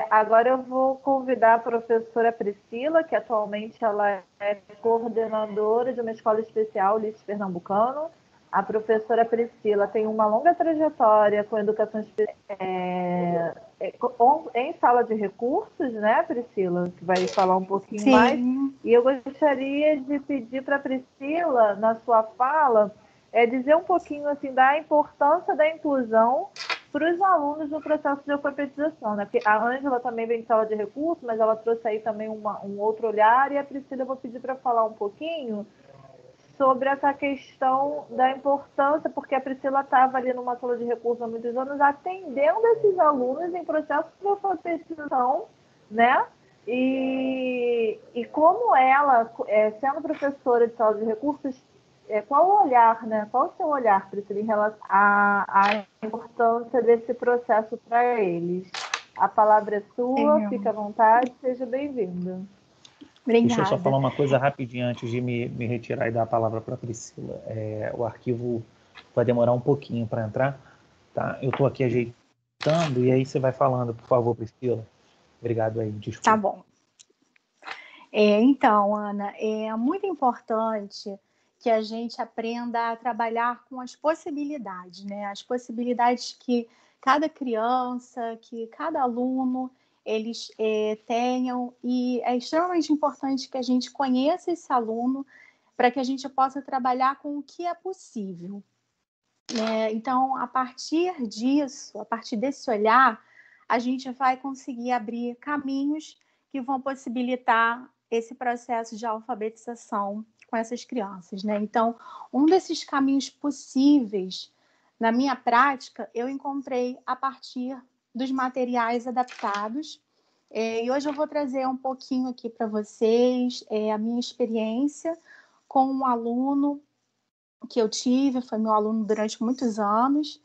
Agora eu vou convidar a professora Priscila, que atualmente ela é coordenadora de uma escola especial, Ulisses Pernambucano. A professora Priscila tem uma longa trajetória com educação especial em sala de recursos, né, Priscila? Que vai falar um pouquinho mais. E eu gostaria de pedir para a Priscila, na sua fala, dizer um pouquinho assim, da importância da inclusão para os alunos no processo de alfabetização, né? Porque a Ângela também vem de sala de recursos, mas ela trouxe aí também um outro olhar, e a Priscila eu vou pedir para falar um pouquinho sobre essa questão da importância, porque a Priscila estava ali numa sala de recursos há muitos anos, atendendo esses alunos em processo de alfabetização, né? E como ela, sendo professora de sala de recursos, qual o olhar, né? Qual o seu olhar, Priscila, em relação à importância desse processo para eles? A palavra é sua, fica à vontade, seja bem-vinda. Obrigada. Deixa eu só falar uma coisa rapidinho antes de me retirar e dar a palavra para a Priscila. O arquivo vai demorar um pouquinho para entrar, tá? Eu estou aqui ajeitando e aí você vai falando, por favor, Priscila. Obrigado aí, desculpa. Tá bom. Então, Ana, é muito importante que a gente aprenda a trabalhar com as possibilidades, né? As possibilidades que cada criança, que cada aluno, eles tenham, e é extremamente importante que a gente conheça esse aluno para que a gente possa trabalhar com o que é possível. Então, a partir disso, a partir desse olhar, a gente vai conseguir abrir caminhos que vão possibilitar esse processo de alfabetização com essas crianças, né? Então, um desses caminhos possíveis, na minha prática, eu encontrei a partir dos materiais adaptados. E hoje eu vou trazer um pouquinho aqui para vocês a minha experiência com um aluno que eu tive, foi meu aluno durante muitos anos.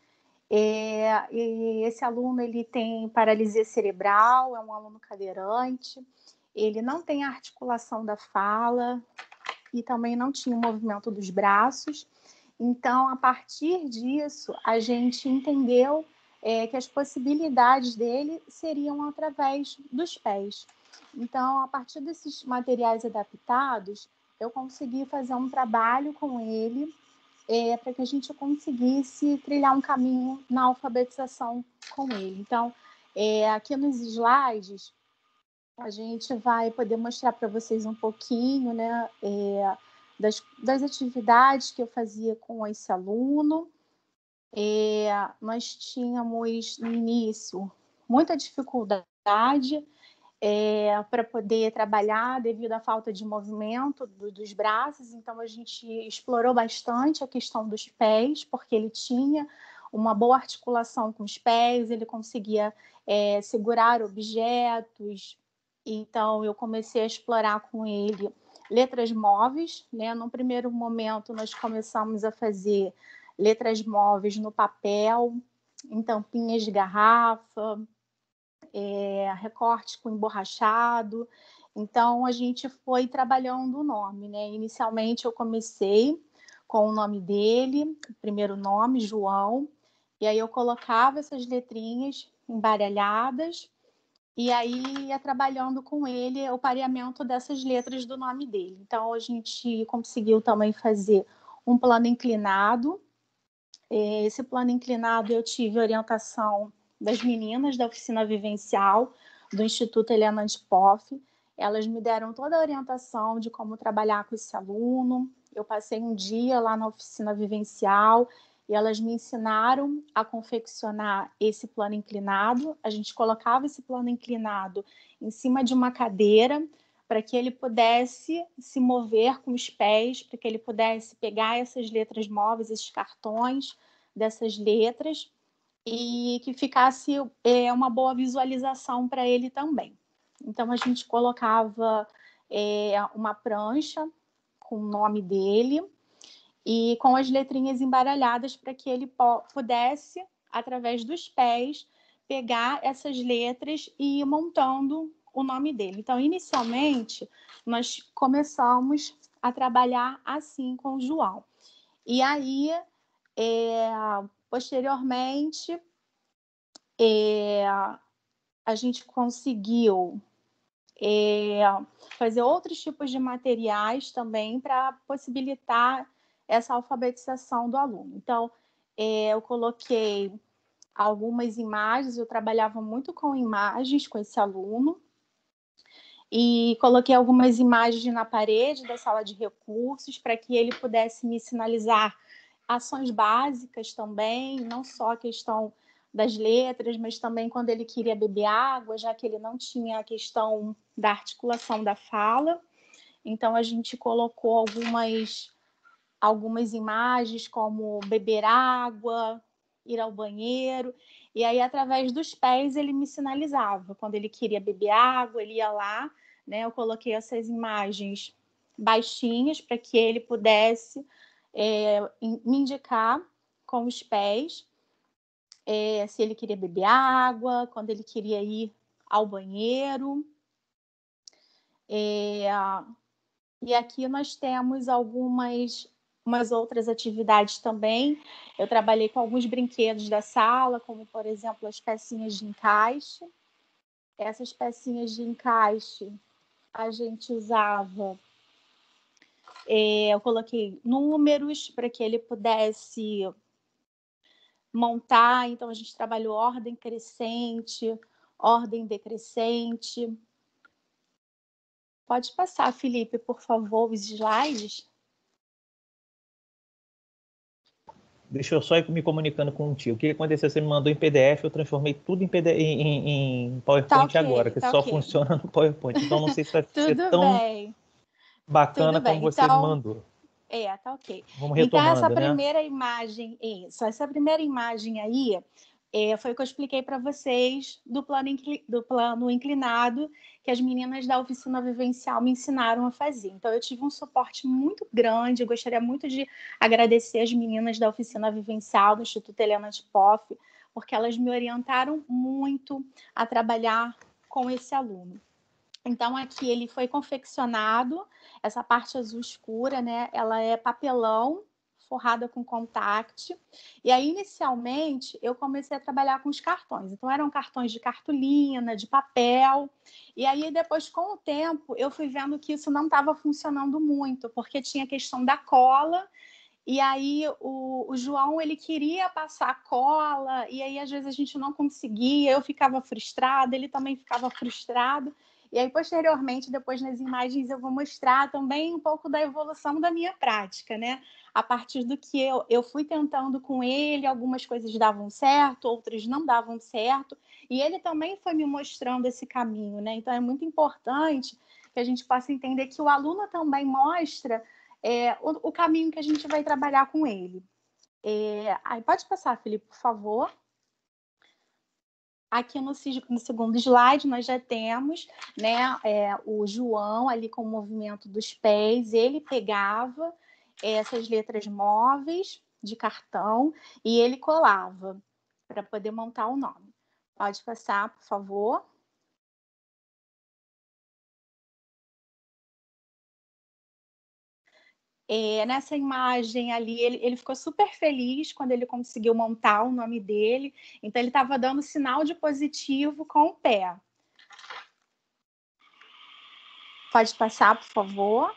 E esse aluno ele tem paralisia cerebral, é um aluno cadeirante, ele não tem articulação da fala e também não tinha o movimento dos braços. Então, a partir disso, a gente entendeu que as possibilidades dele seriam através dos pés. Então, a partir desses materiais adaptados, eu consegui fazer um trabalho com ele para que a gente conseguisse trilhar um caminho na alfabetização com ele. Então, aqui nos slides, a gente vai poder mostrar para vocês um pouquinho, né, das atividades que eu fazia com esse aluno. Nós tínhamos, no início, muita dificuldade para poder trabalhar devido à falta de movimento dos braços. Então, a gente explorou bastante a questão dos pés, porque ele tinha uma boa articulação com os pés, ele conseguia segurar objetos. Então, eu comecei a explorar com ele letras móveis, né? No primeiro momento, nós começamos a fazer letras móveis no papel, em tampinhas de garrafa, recorte com emborrachado. Então, a gente foi trabalhando o nome, né? Inicialmente, eu comecei com o nome dele, o primeiro nome, João, e aí eu colocava essas letrinhas embaralhadas, e aí ia trabalhando com ele o pareamento dessas letras do nome dele. Então, a gente conseguiu também fazer um plano inclinado. Esse plano inclinado eu tive orientação das meninas da oficina vivencial do Instituto Helena de Poff. Elas me deram toda a orientação de como trabalhar com esse aluno. Eu passei um dia lá na oficina vivencial e elas me ensinaram a confeccionar esse plano inclinado. A gente colocava esse plano inclinado em cima de uma cadeira para que ele pudesse se mover com os pés, para que ele pudesse pegar essas letras móveis, esses cartões dessas letras, e que ficasse uma boa visualização para ele também. Então, a gente colocava uma prancha com o nome dele e com as letrinhas embaralhadas para que ele pudesse, através dos pés, pegar essas letras e ir montando o nome dele. Então, inicialmente, nós começamos a trabalhar assim com o João. E aí, posteriormente, a gente conseguiu fazer outros tipos de materiais também para possibilitar essa alfabetização do aluno. Então, eu coloquei algumas imagens, eu trabalhava muito com imagens com esse aluno, e coloquei algumas imagens na parede da sala de recursos para que ele pudesse me sinalizar ações básicas também, não só a questão das letras, mas também quando ele queria beber água, já que ele não tinha a questão da articulação da fala. Então, a gente colocou algumas imagens, como beber água, ir ao banheiro, e aí, através dos pés, ele me sinalizava. Quando ele queria beber água, ele ia lá, né? Eu coloquei essas imagens baixinhas para que ele pudesse me indicar com os pés se ele queria beber água, quando ele queria ir ao banheiro. E aqui nós temos umas outras atividades também. Eu trabalhei com alguns brinquedos da sala, como, por exemplo, as pecinhas de encaixe. Essas pecinhas de encaixe a gente usava... eu coloquei números para que ele pudesse montar. Então, a gente trabalhou ordem crescente, ordem decrescente. Pode passar, Felipe, por favor, os slides. Deixa eu só ir me comunicando contigo. O que aconteceu? Você me mandou em PDF, eu transformei tudo em PowerPoint tá okay, agora, que tá só okay. funciona no PowerPoint. Então, não sei se vai ser tão bem. bacana como você me mandou. Tá ok. Vamos retomando, então, essa primeira imagem, essa primeira imagem aí, foi o que eu expliquei para vocês do plano inclinado que as meninas da oficina vivencial me ensinaram a fazer. Então, eu tive um suporte muito grande. Eu gostaria muito de agradecer as meninas da oficina vivencial do Instituto Helena de Poff, porque elas me orientaram muito a trabalhar com esse aluno. Então, aqui ele foi confeccionado, essa parte azul escura, né? Ela é papelão, forrada com contact. E aí, inicialmente, eu comecei a trabalhar com os cartões. Então, eram cartões de cartolina, de papel. E aí, depois, com o tempo, eu fui vendo que isso não estava funcionando muito, porque tinha a questão da cola. E aí, o João, ele queria passar cola, e aí, às vezes, a gente não conseguia. Eu ficava frustrada, ele também ficava frustrado. E aí, posteriormente, depois nas imagens, eu vou mostrar também um pouco da evolução da minha prática, né? A partir do que eu fui tentando com ele, algumas coisas davam certo, outras não davam certo. E ele também foi me mostrando esse caminho, né? Então, é muito importante que a gente possa entender que o aluno também mostra o caminho que a gente vai trabalhar com ele. Aí pode passar, Felipe, por favor. Aqui no segundo slide, nós já temos, né, o João ali com o movimento dos pés. Ele pegava essas letras móveis de cartão e ele colava para poder montar o nome. Pode passar, por favor. Nessa imagem ali, ele ficou super feliz quando ele conseguiu montar o nome dele. Então, ele estava dando sinal de positivo com o pé. Pode passar, por favor.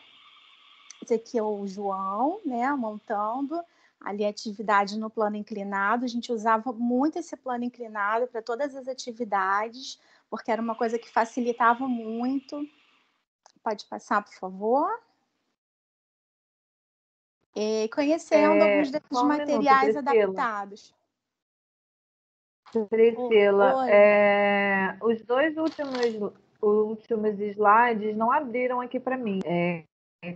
Esse aqui é o João, né, montando ali a atividade no plano inclinado. A gente usava muito esse plano inclinado para todas as atividades, porque era uma coisa que facilitava muito. Pode passar, por favor. Conhecendo alguns desses só um minuto, materiais Priscila. adaptados. Priscila, Oi. os dois últimos slides não abriram aqui para mim.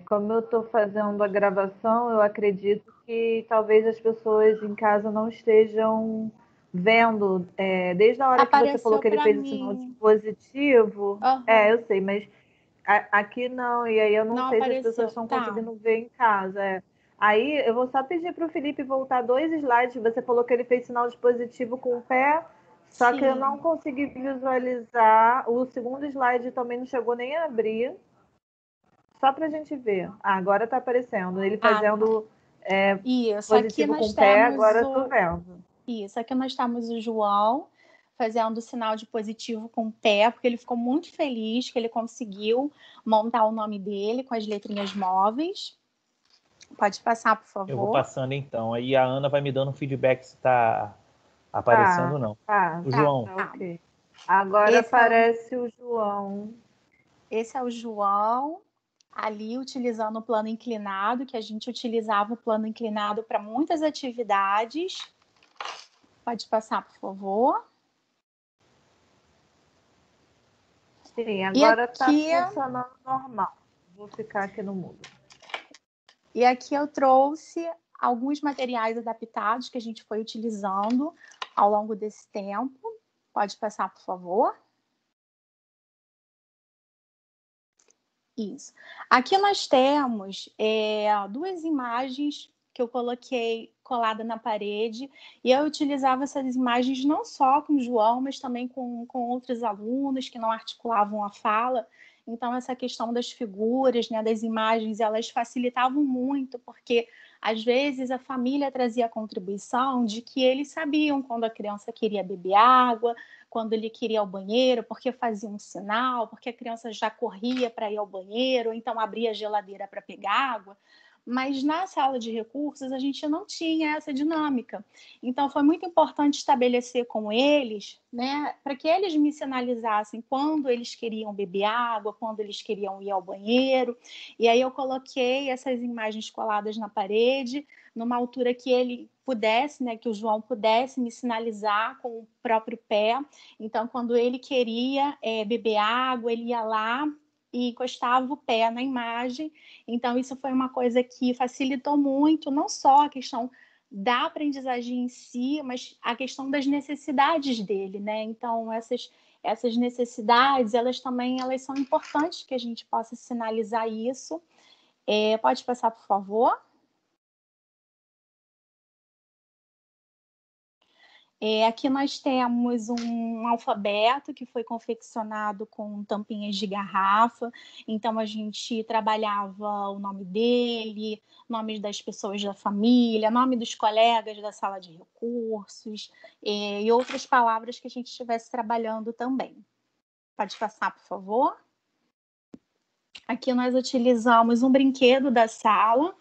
Como eu estou fazendo a gravação, eu acredito que talvez as pessoas em casa não estejam vendo. Desde a hora que você falou que ele fez o sinal de positivo. Eu sei, mas aqui não. E aí eu não sei se as pessoas estão conseguindo ver em casa. Aí eu vou só pedir para o Felipe voltar 2 slides. Você falou que ele fez sinal de positivo com o pé, só que eu não consegui visualizar. O segundo slide também não chegou nem a abrir. Só para a gente ver. Agora está aparecendo. Ele fazendo positivo com o pé, agora eu estou vendo. Isso, aqui nós temos o João fazendo o sinal de positivo com o pé, porque ele ficou muito feliz que ele conseguiu montar o nome dele com as letrinhas móveis. Pode passar, por favor. Eu vou passando, então. Aí a Ana vai me dando um feedback se está aparecendo ou não. O João. Ok. Agora aparece o João. Esse é o João, ali utilizando o plano inclinado, que a gente utilizava o plano inclinado para muitas atividades. Pode passar, por favor. Sim, agora está funcionando normal. Vou ficar aqui no mudo. E aqui eu trouxe alguns materiais adaptados que a gente foi utilizando ao longo desse tempo. Pode passar, por favor. Isso. Aqui nós temos 2 imagens que eu coloquei colada na parede, e eu utilizava essas imagens não só com o João, mas também com outros alunos que não articulavam a fala. Então, essa questão das figuras, né, das imagens, elas facilitavam muito, porque às vezes a família trazia a contribuição de que eles sabiam quando a criança queria beber água, quando ele queria ir ao banheiro, porque fazia um sinal, porque a criança já corria para ir ao banheiro, ou então abria a geladeira para pegar água. Mas na sala de recursos a gente não tinha essa dinâmica. Então foi muito importante estabelecer com eles, né, para que eles me sinalizassem quando eles queriam beber água, quando eles queriam ir ao banheiro. E aí eu coloquei essas imagens coladas na parede, numa altura que ele pudesse, né, que o João pudesse me sinalizar com o próprio pé. Então, quando ele queria beber água, ele ia lá e encostava o pé na imagem. Então, isso foi uma coisa que facilitou muito, não só a questão da aprendizagem em si, mas a questão das necessidades dele, né? Então, essas necessidades, elas são importantes que a gente possa sinalizar isso. Pode passar, por favor? Aqui nós temos um alfabeto que foi confeccionado com tampinhas de garrafa. Então, a gente trabalhava o nome dele, nomes das pessoas da família, nome dos colegas da sala de recursos e outras palavras que a gente estivesse trabalhando também. Pode passar, por favor? Aqui nós utilizamos um brinquedo da sala,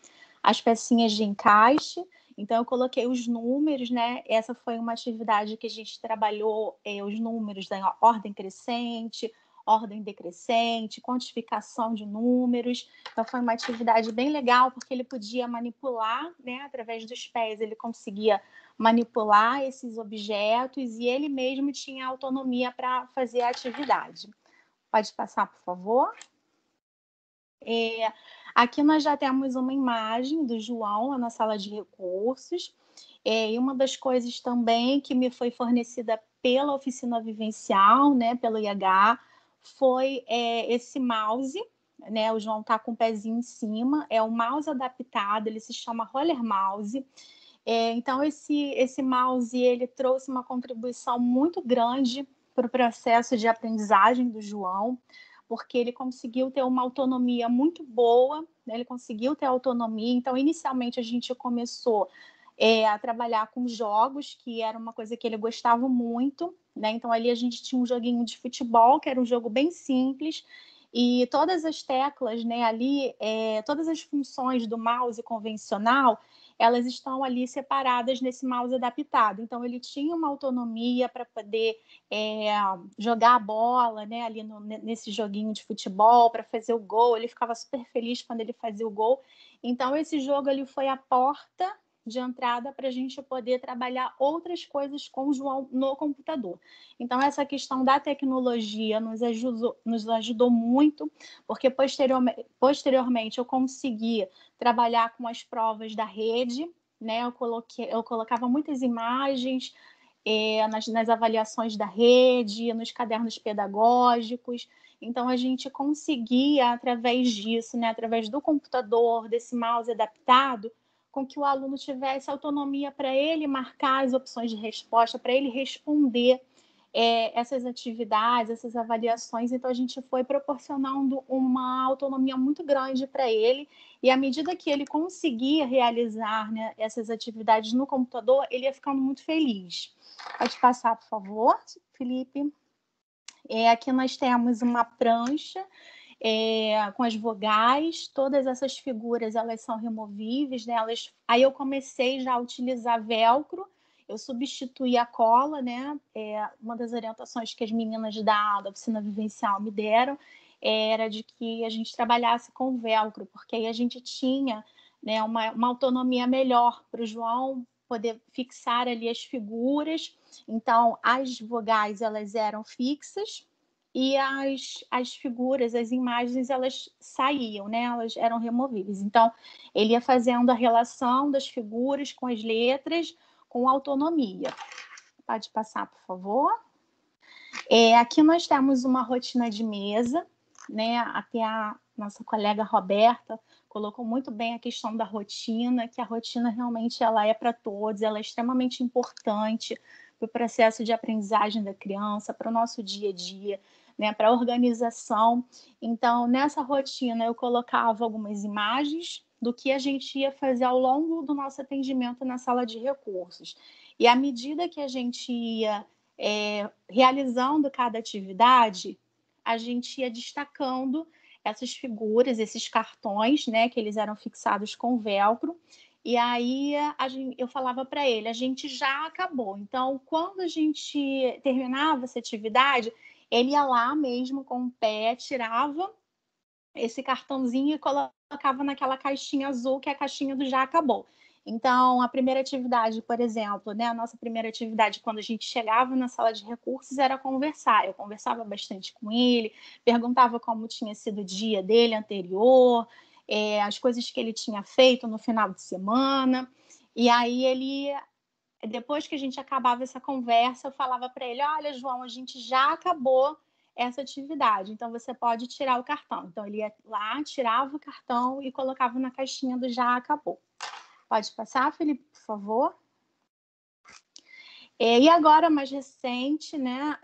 as pecinhas de encaixe. Então, eu coloquei os números, né? Essa foi uma atividade que a gente trabalhou os números da ordem crescente, ordem decrescente, quantificação de números. Então, foi uma atividade bem legal, porque ele podia manipular, né? Através dos pés, ele conseguia manipular esses objetos e ele mesmo tinha autonomia para fazer a atividade. Pode passar, por favor? Aqui nós já temos uma imagem do João na sala de recursos. E uma das coisas também que me foi fornecida pela oficina vivencial, né, pelo IH, foi esse mouse, né? O João está com o pezinho em cima, é um mouse adaptado, ele se chama Roller Mouse. Então, esse mouse ele trouxe uma contribuição muito grande para o processo de aprendizagem do João, porque ele conseguiu ter uma autonomia muito boa, né? Ele conseguiu ter autonomia. Então, inicialmente, a gente começou a trabalhar com jogos, que era uma coisa que ele gostava muito, né? Então, ali a gente tinha um joguinho de futebol, que era um jogo bem simples, e todas as teclas, né, ali, todas as funções do mouse convencional, elas estão ali separadas nesse mouse adaptado. Então, ele tinha uma autonomia para poder jogar a bola, né, ali nesse joguinho de futebol, para fazer o gol. Ele ficava super feliz quando ele fazia o gol. Então, esse jogo ele foi a porta de entrada para a gente poder trabalhar outras coisas com o João no computador. Então, essa questão da tecnologia nos ajudou muito, porque posteriormente eu consegui trabalhar com as provas da rede, né? Eu colocava muitas imagens nas avaliações da rede, nos cadernos pedagógicos. Então, a gente conseguia, através disso, né, através do computador, desse mouse adaptado, com que o aluno tivesse autonomia para ele marcar as opções de resposta, para ele responder essas atividades, essas avaliações. Então, a gente foi proporcionando uma autonomia muito grande para ele, e à medida que ele conseguia realizar, né, essas atividades no computador, ele ia ficando muito feliz. Pode passar, por favor, Felipe. Aqui nós temos uma prancha com as vogais. Todas essas figuras elas são removíveis, né? Aí eu comecei já a utilizar velcro. Eu substituí a cola, né? Uma das orientações que as meninas da oficina vivencial me deram era de que a gente trabalhasse com velcro, porque aí a gente tinha, né, uma autonomia melhor para o João poder fixar ali as figuras. Então, as vogais elas eram fixas e as figuras, as imagens, elas saíam, né? Elas eram removíveis. Então, ele ia fazendo a relação das figuras com as letras, com autonomia. Pode passar, por favor. Aqui nós temos uma rotina de mesa, né? Até a nossa colega Roberta colocou muito bem a questão da rotina, que a rotina realmente ela é para todos, ela é extremamente importante para o processo de aprendizagem da criança, para o nosso dia a dia, né, para a organização. Então, nessa rotina, eu colocava algumas imagens do que a gente ia fazer ao longo do nosso atendimento na sala de recursos. E à medida que a gente ia realizando cada atividade, a gente ia destacando essas figuras, esses cartões, né, que eles eram fixados com velcro. E aí eu falava para ele, a gente já acabou. Então, quando a gente terminava essa atividade, ele ia lá mesmo com o pé, tirava esse cartãozinho e colocava naquela caixinha azul, que é a caixinha do já acabou. Então, a primeira atividade, por exemplo, né, a nossa primeira atividade, quando a gente chegava na sala de recursos, era conversar. Eu conversava bastante com ele, perguntava como tinha sido o dia dele anterior, as coisas que ele tinha feito no final de semana. E aí depois que a gente acabava essa conversa, eu falava para ele, olha, João, a gente já acabou essa atividade, então você pode tirar o cartão. Então, ele ia lá, tirava o cartão e colocava na caixinha do já acabou. Pode passar, Felipe, por favor. E agora, mais recente, né,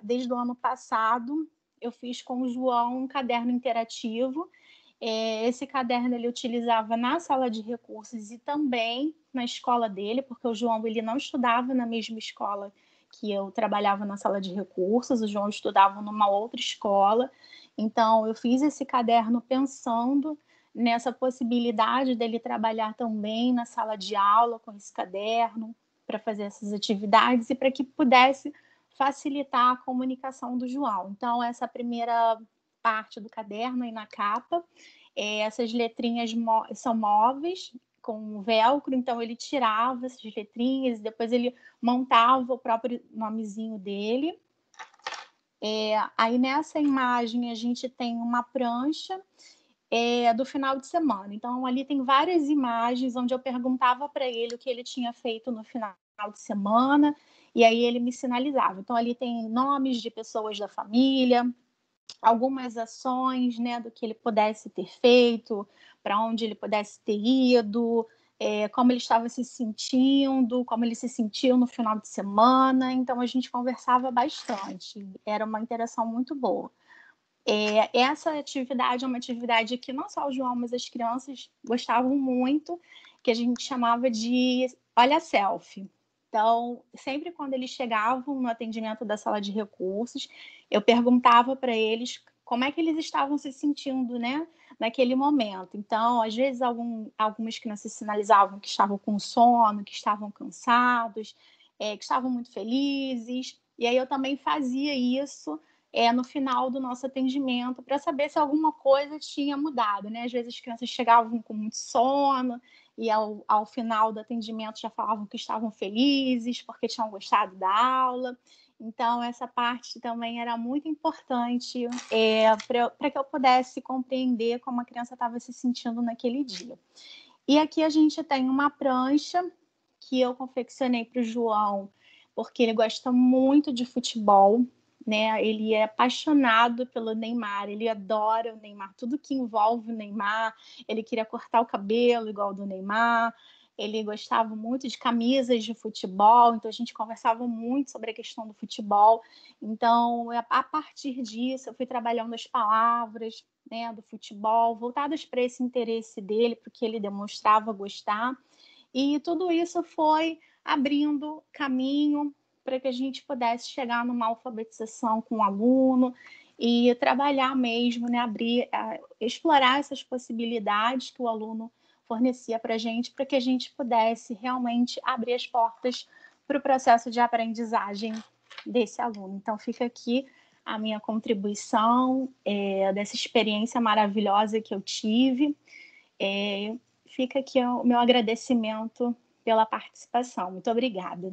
desde o ano passado, eu fiz com o João um caderno interativo. Esse caderno ele utilizava na sala de recursos e também na escola dele, porque o João ele não estudava na mesma escola que eu trabalhava na sala de recursos, o João estudava numa outra escola. Então, eu fiz esse caderno pensando nessa possibilidade dele trabalhar também na sala de aula com esse caderno, para fazer essas atividades e para que pudesse facilitar a comunicação do João. Então, essa primeira parte do caderno aí na capa, essas letrinhas são móveis, com velcro, então ele tirava essas letrinhas e depois ele montava o próprio nomezinho dele. Aí nessa imagem a gente tem uma prancha do final de semana. Então, ali tem várias imagens onde eu perguntava para ele o que ele tinha feito no final de semana, e aí ele me sinalizava. Então, ali tem nomes de pessoas da família, algumas ações, né, do que ele pudesse ter feito, para onde ele pudesse ter ido, como ele estava se sentindo, como ele se sentiu no final de semana. Então, a gente conversava bastante. Era uma interação muito boa. Essa atividade é uma atividade que não só o João, mas as crianças gostavam muito, que a gente chamava de Olha Selfie. Então, sempre quando eles chegavam no atendimento da sala de recursos, eu perguntava para eles como é que eles estavam se sentindo, né, naquele momento. Então, às vezes, algumas crianças sinalizavam que estavam com sono, que estavam cansados, que estavam muito felizes. E aí eu também fazia isso no final do nosso atendimento para saber se alguma coisa tinha mudado, né? Às vezes as crianças chegavam com muito sono e ao final do atendimento já falavam que estavam felizes porque tinham gostado da aula. Então, essa parte também era muito importante para que eu pudesse compreender como a criança estava se sentindo naquele dia. E aqui a gente tem uma prancha que eu confeccionei para o João, porque ele gosta muito de futebol, né? Ele é apaixonado pelo Neymar, ele adora o Neymar, tudo que envolve o Neymar. Ele queria cortar o cabelo igual ao do Neymar. Ele gostava muito de camisas de futebol, então a gente conversava muito sobre a questão do futebol. Então, a partir disso, eu fui trabalhando as palavras, né, do futebol, voltadas para esse interesse dele, porque ele demonstrava gostar. E tudo isso foi abrindo caminho para que a gente pudesse chegar numa alfabetização com o aluno e trabalhar mesmo, né, explorar essas possibilidades que o aluno fornecia para que a gente pudesse realmente abrir as portas para o processo de aprendizagem desse aluno. Então, fica aqui a minha contribuição dessa experiência maravilhosa que eu tive. Fica aqui o meu agradecimento pela participação. Muito obrigada.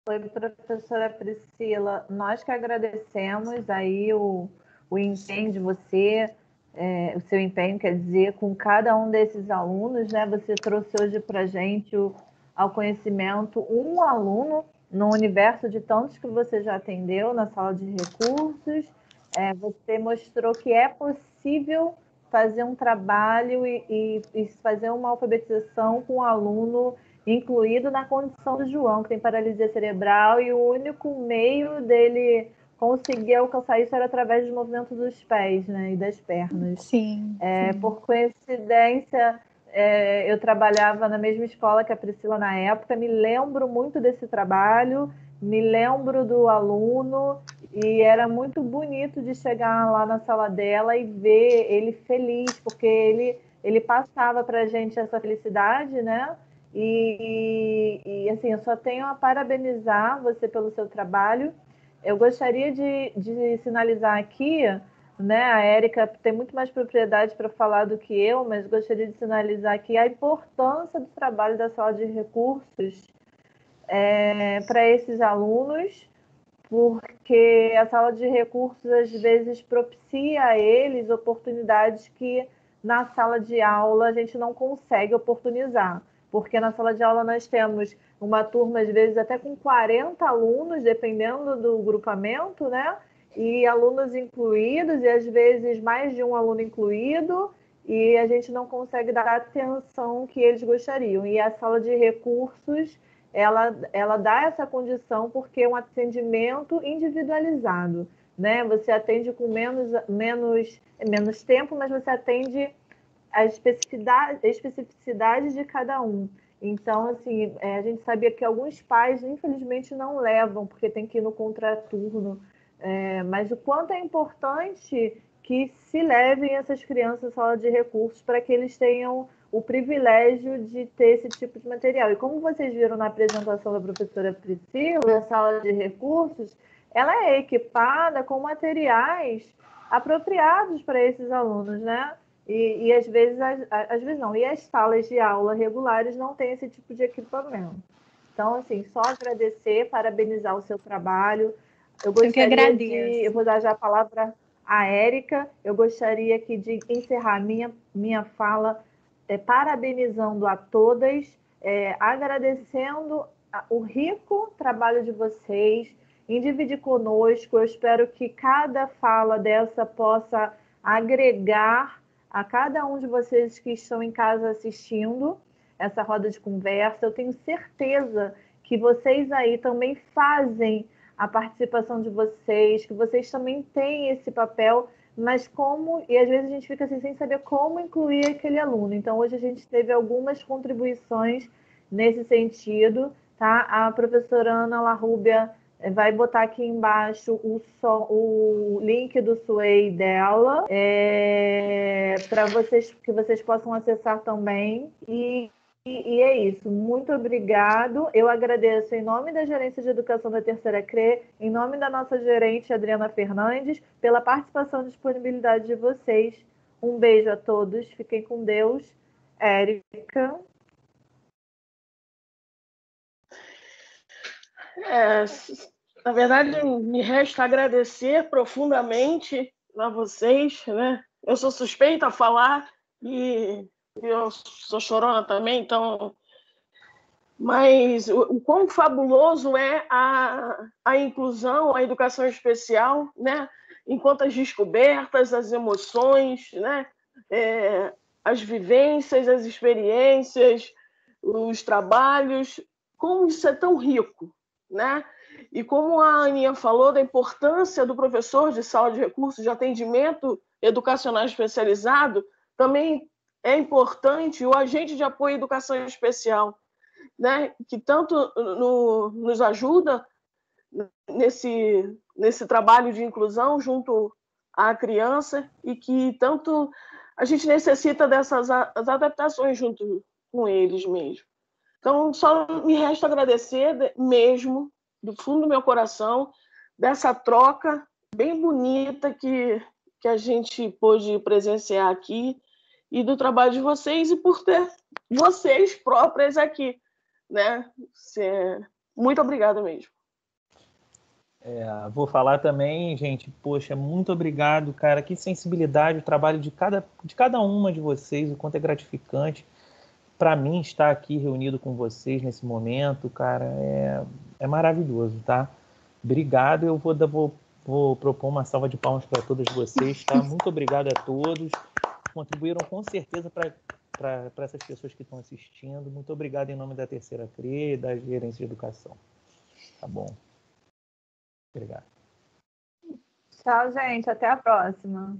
Oi, professora Priscila. Nós que agradecemos aí o empenho de você, o seu empenho, quer dizer, com cada um desses alunos, né? Você trouxe hoje para a gente ao conhecimento um aluno no universo de tantos que você já atendeu na sala de recursos. Você mostrou que é possível fazer um trabalho e fazer uma alfabetização com um aluno incluído na condição do João, que tem paralisia cerebral, e o único meio dele conseguir alcançar isso era através do movimento dos pés, né, e das pernas. Sim. Por coincidência, eu trabalhava na mesma escola que a Priscila na época, me lembro muito desse trabalho, me lembro do aluno, e era muito bonito de chegar lá na sala dela e ver ele feliz, porque ele passava para a gente essa felicidade, né? E assim, eu só tenho a parabenizar você pelo seu trabalho. Eu gostaria de sinalizar aqui, né? A Érica tem muito mais propriedade para falar do que eu, mas gostaria de sinalizar aqui a importância do trabalho da sala de recursos para esses alunos, porque a sala de recursos às vezes propicia a eles oportunidades que na sala de aula a gente não consegue oportunizar. Porque na sala de aula nós temos uma turma, às vezes, até com 40 alunos, dependendo do grupamento, né? E alunos incluídos, e às vezes mais de um aluno incluído, e a gente não consegue dar a atenção que eles gostariam. E a sala de recursos, ela dá essa condição porque é um atendimento individualizado, né? Você atende com menos tempo, mas você atende a especificidade de cada um. Então, assim, a gente sabia que alguns pais, infelizmente, não levam, porque tem que ir no contraturno. Mas o quanto é importante que se levem essas crianças à sala de recursos para que eles tenham o privilégio de ter esse tipo de material. E como vocês viram na apresentação da professora Priscila, a sala de recursos, ela é equipada com materiais apropriados para esses alunos, né? E às vezes não, e as salas de aula regulares não têm esse tipo de equipamento. Então, assim, só agradecer, parabenizar o seu trabalho. Eu gostaria eu vou dar já a palavra à Érica, eu gostaria aqui de encerrar minha fala parabenizando a todas, agradecendo o rico trabalho de vocês, em dividir conosco. Eu espero que cada fala dessa possa agregar a cada um de vocês que estão em casa assistindo essa roda de conversa. Eu tenho certeza que vocês aí também fazem a participação de vocês, que vocês também têm esse papel, mas e às vezes a gente fica assim, sem saber como incluir aquele aluno. Então, hoje a gente teve algumas contribuições nesse sentido, tá? A professora Ana Larrubia vai botar aqui embaixo o link do Sway dela, para que vocês possam acessar também. E é isso. Muito obrigado. Eu agradeço em nome da Gerência de Educação da Terceira CRE, em nome da nossa gerente, Adriana Fernandes, pela participação e disponibilidade de vocês. Um beijo a todos. Fiquem com Deus. Érica. Na verdade, me resta agradecer profundamente a vocês, né? Eu sou suspeita a falar e eu sou chorona também, então... Mas o quão fabuloso é a inclusão, a educação especial, né? Enquanto as descobertas, as emoções, né? As vivências, as experiências, os trabalhos, como isso é tão rico, né? E como a Aninha falou da importância do professor de sala de recursos de atendimento educacional especializado, também é importante o agente de apoio à educação especial, né? Que tanto nos ajuda nesse trabalho de inclusão junto à criança e que tanto a gente necessita dessas adaptações junto com eles mesmo. Então, só me resta agradecer mesmo, do fundo do meu coração, dessa troca bem bonita que a gente pôde presenciar aqui e do trabalho de vocês e por ter vocês próprias aqui, né? Muito obrigada mesmo. Vou falar também, gente, poxa, muito obrigado, cara, que sensibilidade, o trabalho de cada uma de vocês, o quanto é gratificante para mim estar aqui reunido com vocês nesse momento, cara, é maravilhoso, tá? Obrigado, eu vou propor uma salva de palmas para todas vocês, tá? Muito obrigado a todos, contribuíram com certeza para essas pessoas que estão assistindo. Muito obrigado em nome da Terceira CRE e da Gerência de Educação. Tá bom. Obrigado. Tchau, gente. Até a próxima.